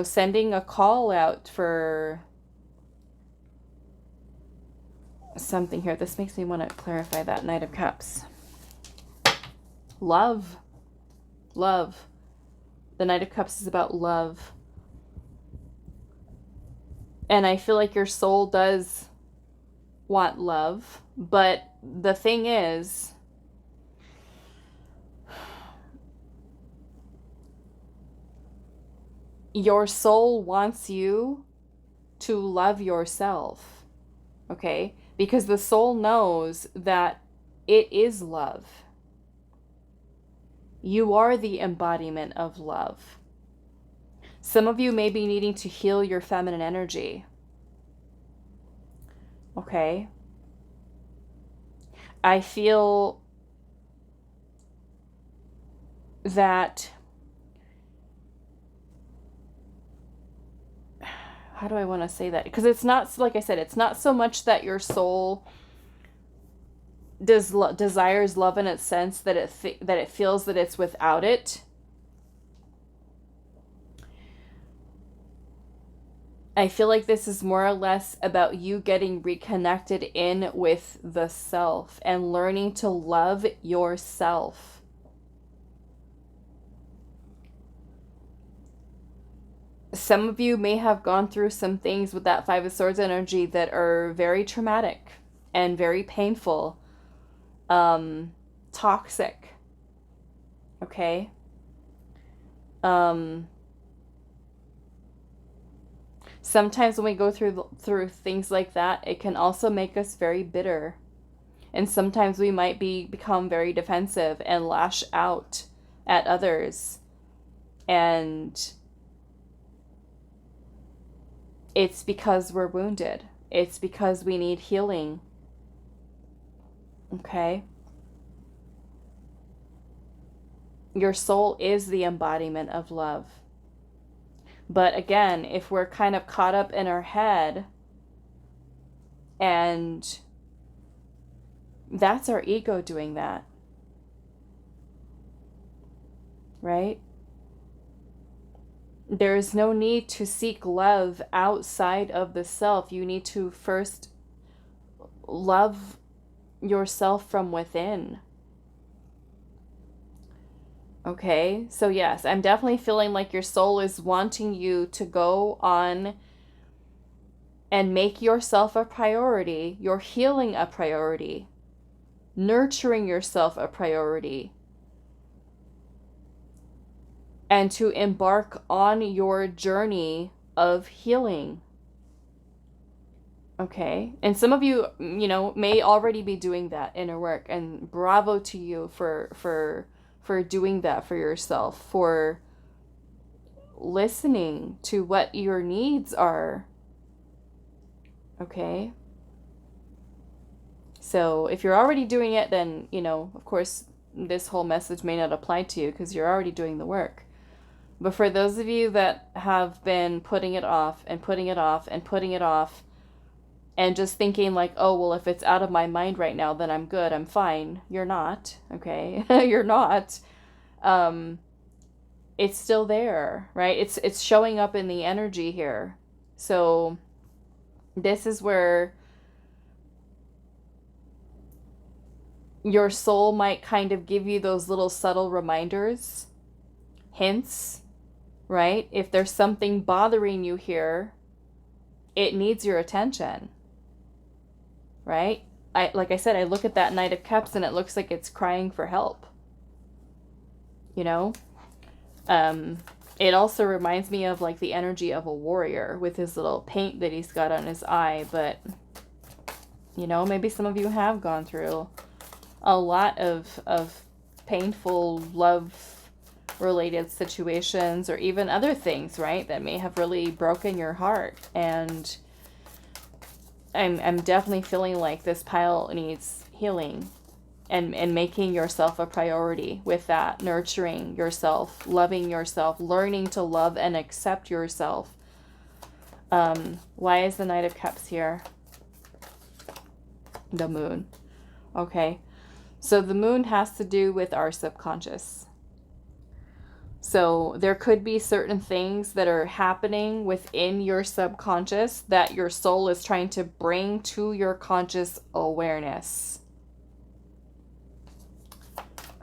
sending a call out for something here. This makes me want to clarify that Knight of Cups. Love. The Knight of Cups is about love. And I feel like your soul does want love, but the thing is, your soul wants you to love yourself, okay? Because the soul knows that it is love. You are the embodiment of love. Some of you may be needing to heal your feminine energy. Okay? I feel that, how do I want to say that? Because it's not, like I said, it's not so much that your soul desires love in its sense that it feels that it's without it. I feel like this is more or less about you getting reconnected in with the self and learning to love yourself. Some of you may have gone through some things with that Five of Swords energy that are very traumatic and very painful, toxic. Okay? Sometimes when we go through things like that, it can also make us very bitter. And sometimes we might become very defensive and lash out at others. And it's because we're wounded. It's because we need healing. Okay? Your soul is the embodiment of love. But again, if we're kind of caught up in our head, and that's our ego doing that, right? There is no need to seek love outside of the self. You need to first love yourself from within. Okay, so yes, I'm definitely feeling like your soul is wanting you to go on and make yourself a priority, your healing a priority, nurturing yourself a priority, and to embark on your journey of healing. Okay, and some of you, may already be doing that inner work, and bravo to you for doing that for yourself, for listening to what your needs are. Okay? So if you're already doing it, then, of course, this whole message may not apply to you because you're already doing the work. But for those of you that have been putting it off and putting it off and putting it off, and just thinking like, oh, well, if it's out of my mind right now, then I'm good, I'm fine. You're not, okay? You're not. It's still there, right? It's showing up in the energy here. So this is where your soul might kind of give you those little subtle reminders, hints, right? If there's something bothering you here, it needs your attention, right? Like I said, I look at that Knight of Cups and it looks like it's crying for help. It also reminds me of like the energy of a warrior with his little paint that he's got on his eye. But, maybe some of you have gone through a lot of painful love-related situations or even other things, right, that may have really broken your heart. And I'm definitely feeling like this pile needs healing. And making yourself a priority with that, nurturing yourself, loving yourself, learning to love and accept yourself. Why is the Knight of Cups here? The Moon. Okay, so the Moon has to do with our subconscious. So there could be certain things that are happening within your subconscious that your soul is trying to bring to your conscious awareness.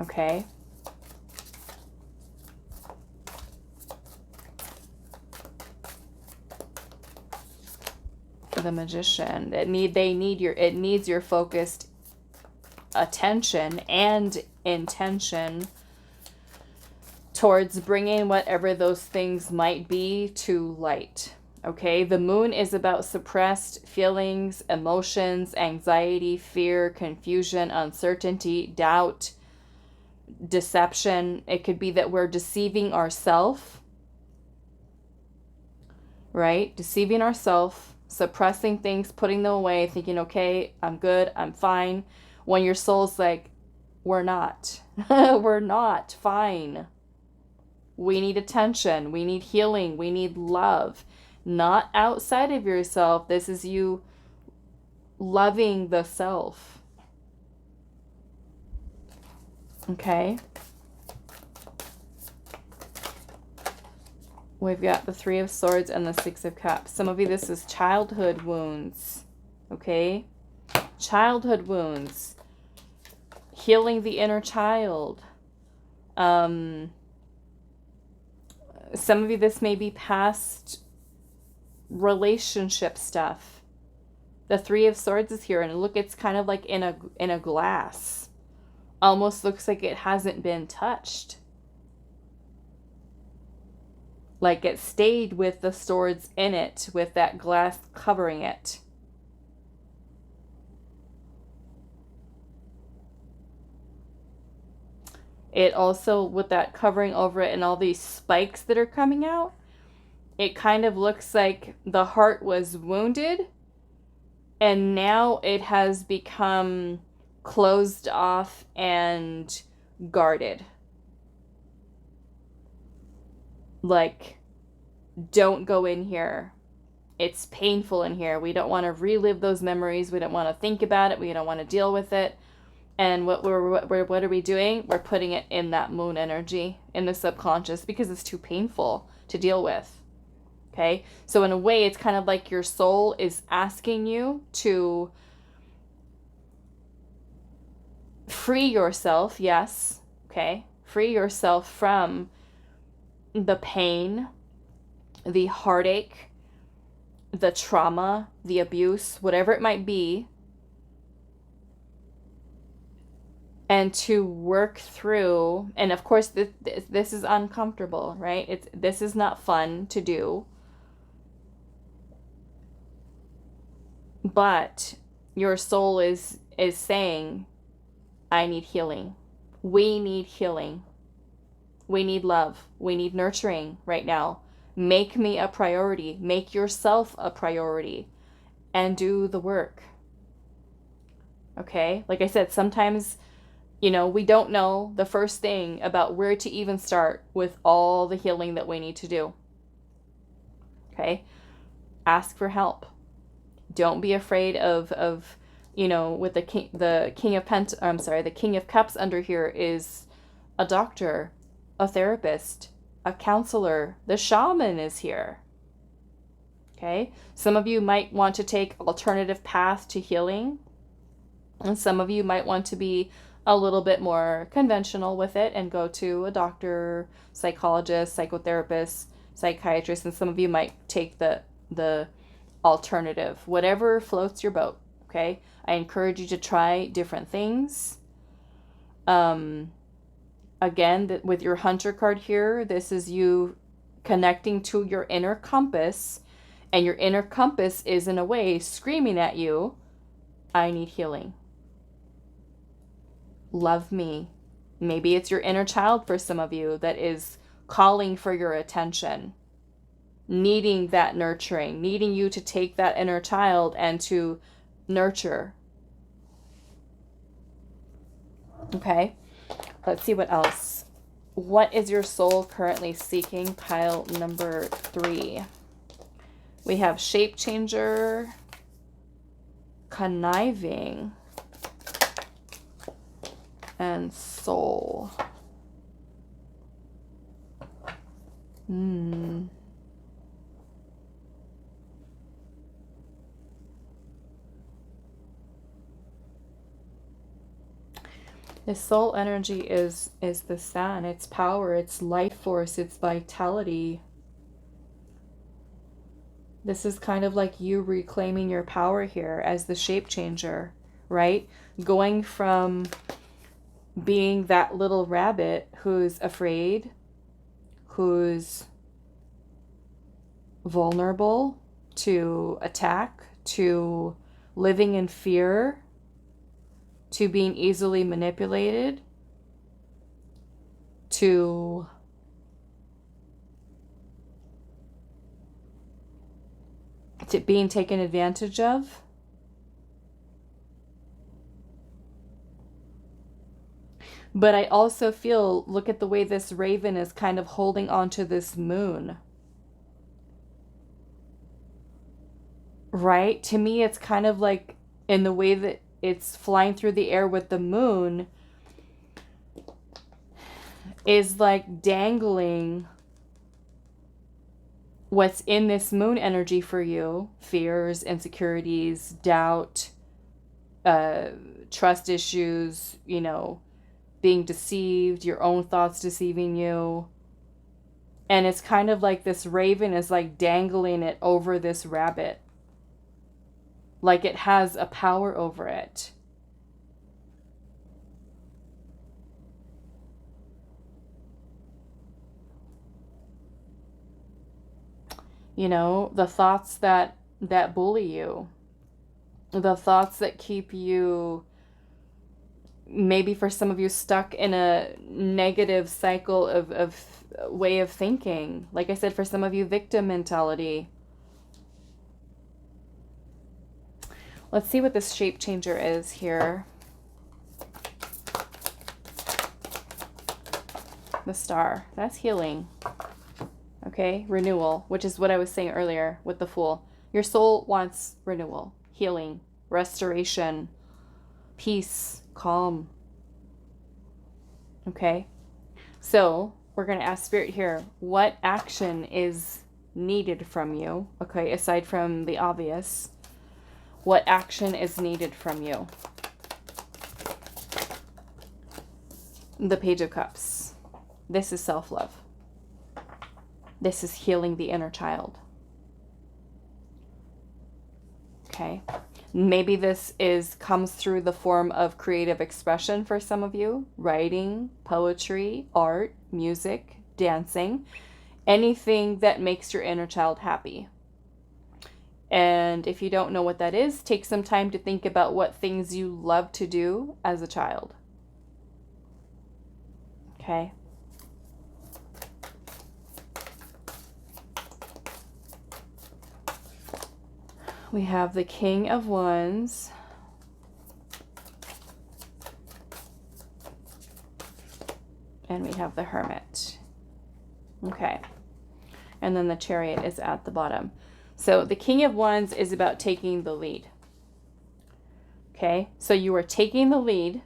Okay. The Magician. It needs your focused attention and intention towards bringing whatever those things might be to light. Okay, the Moon is about suppressed feelings, emotions, anxiety, fear, confusion, uncertainty, doubt, deception. It could be that we're deceiving ourselves, right? Deceiving ourselves, suppressing things, putting them away, thinking, okay, I'm good, I'm fine. When your soul's like, we're not. We're not fine. We need attention. We need healing. We need love. Not outside of yourself. This is you loving the self. Okay. We've got the Three of Swords and the Six of Cups. Some of you, this is childhood wounds. Okay? Childhood wounds. Healing the inner child. Some of you, this may be past relationship stuff. The Three of Swords is here, and look, it's kind of like in a glass. Almost looks like it hasn't been touched. Like it stayed with the swords in it, with that glass covering it. It also, with that covering over it and all these spikes that are coming out, it kind of looks like the heart was wounded and now it has become closed off and guarded. Like, don't go in here. It's painful in here. We don't want to relive those memories. We don't want to think about it. We don't want to deal with it. And what are we doing? We're putting it in that moon energy, in the subconscious, because it's too painful to deal with. Okay? So in a way, it's kind of like your soul is asking you to free yourself, yes, okay? Free yourself from the pain, the heartache, the trauma, the abuse, whatever it might be, and to work through, and of course this is uncomfortable, right? This is not fun to do, but your soul is saying, I need healing. We need healing. We need love. We need nurturing right now. Make me a priority. Make yourself a priority and do the work. Okay? Like I said, sometimes, you know, we don't know the first thing about where to even start with all the healing that we need to do. Okay? Ask for help. Don't be afraid of you know, with the King of Cups under here is a doctor, a therapist, a counselor. The shaman is here. Okay? Some of you might want to take alternative path to healing. And some of you might want to be a little bit more conventional with it and go to a doctor, psychologist, psychotherapist, psychiatrist. And some of you might take the alternative. Whatever floats your boat. Okay? I encourage you to try different things. Again, with your Hunter card here, this is you connecting to your inner compass, and your inner compass is in a way screaming at you, I need healing. Love me. Maybe it's your inner child for some of you that is calling for your attention, needing that nurturing, needing you to take that inner child and to nurture. Okay, let's see what else. What is your soul currently seeking? Pile number 3. We have shape changer, conniving, and soul. The soul energy is the sun, it's power, it's life force, it's vitality. This is kind of like you reclaiming your power here as the shape changer, right? Going from being that little rabbit who's afraid, who's vulnerable to attack, to living in fear, to being easily manipulated, to being taken advantage of. But I also feel, look at the way this raven is kind of holding on to this moon. Right? To me, it's kind of like in the way that it's flying through the air with the moon is like dangling what's in this moon energy for you, fears, insecurities, doubt, trust issues, you know, being deceived, your own thoughts deceiving you. And it's kind of like this raven is like dangling it over this rabbit. Like it has a power over it. You know, the thoughts that bully you. The thoughts that keep you, maybe for some of you, stuck in a negative cycle of way of thinking. Like I said, for some of you, victim mentality. Let's see what this shape changer is here. The star. That's healing. Okay, renewal, which is what I was saying earlier with the Fool. Your soul wants renewal, healing, restoration, peace, calm. Okay, so we're going to ask Spirit here, what action is needed from you? Okay, aside from the obvious, what action is needed from you? The Page of Cups. This is self-love. This is healing the inner child. Okay. Maybe this comes through the form of creative expression for some of you. Writing, poetry, art, music, dancing. Anything that makes your inner child happy. And if you don't know what that is, take some time to think about what things you love to do as a child. Okay. We have the King of Wands. And we have the Hermit. Okay. And then the Chariot is at the bottom. So the King of Wands is about taking the lead. Okay. So you are taking the lead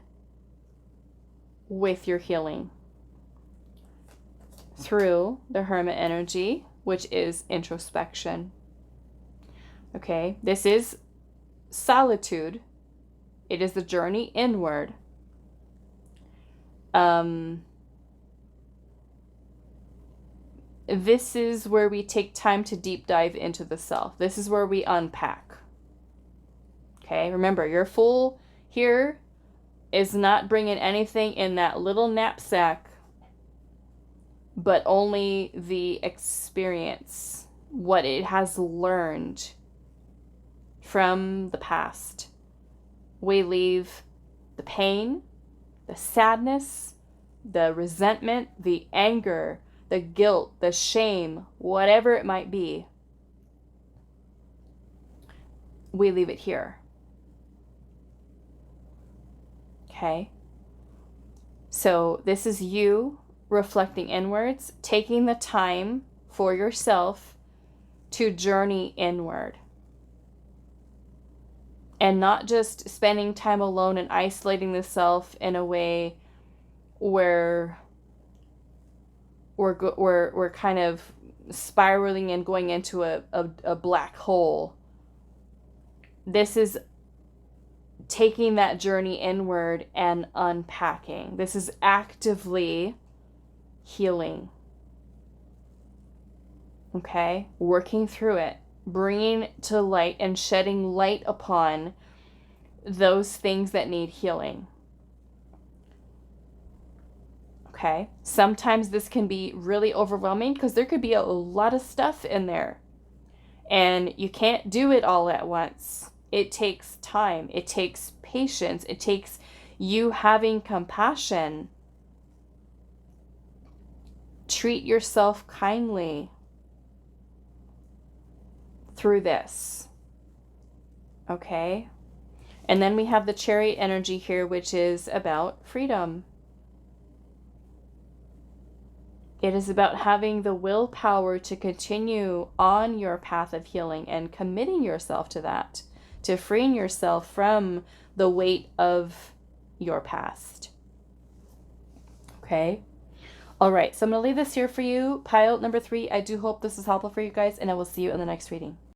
with your healing through the Hermit energy, which is introspection. Okay, this is solitude. It is the journey inward. This is where we take time to deep dive into the self. This is where we unpack. Okay, remember, your Fool here is not bringing anything in that little knapsack, but only the experience, what it has learned from the past. We leave the pain, the sadness, the resentment, the anger, the guilt, the shame, whatever it might be. We leave it here. Okay? So this is you reflecting inwards, taking the time for yourself to journey inward. And not just spending time alone and isolating the self in a way where we're kind of spiraling and going into a black hole. This is taking that journey inward and unpacking. This is actively healing. Okay? Working through it. Bringing to light and shedding light upon those things that need healing. Okay? Sometimes this can be really overwhelming because there could be a lot of stuff in there. And you can't do it all at once. It takes time. It takes patience. It takes you having compassion. Treat yourself kindly through this. Okay? And then we have the Chariot energy here, which is about freedom. It is about having the willpower to continue on your path of healing and committing yourself to that, to freeing yourself from the weight of your past. Okay? All right, so I'm going to leave this here for you. Pile number 3. I do hope this is helpful for you guys, and I will see you in the next reading.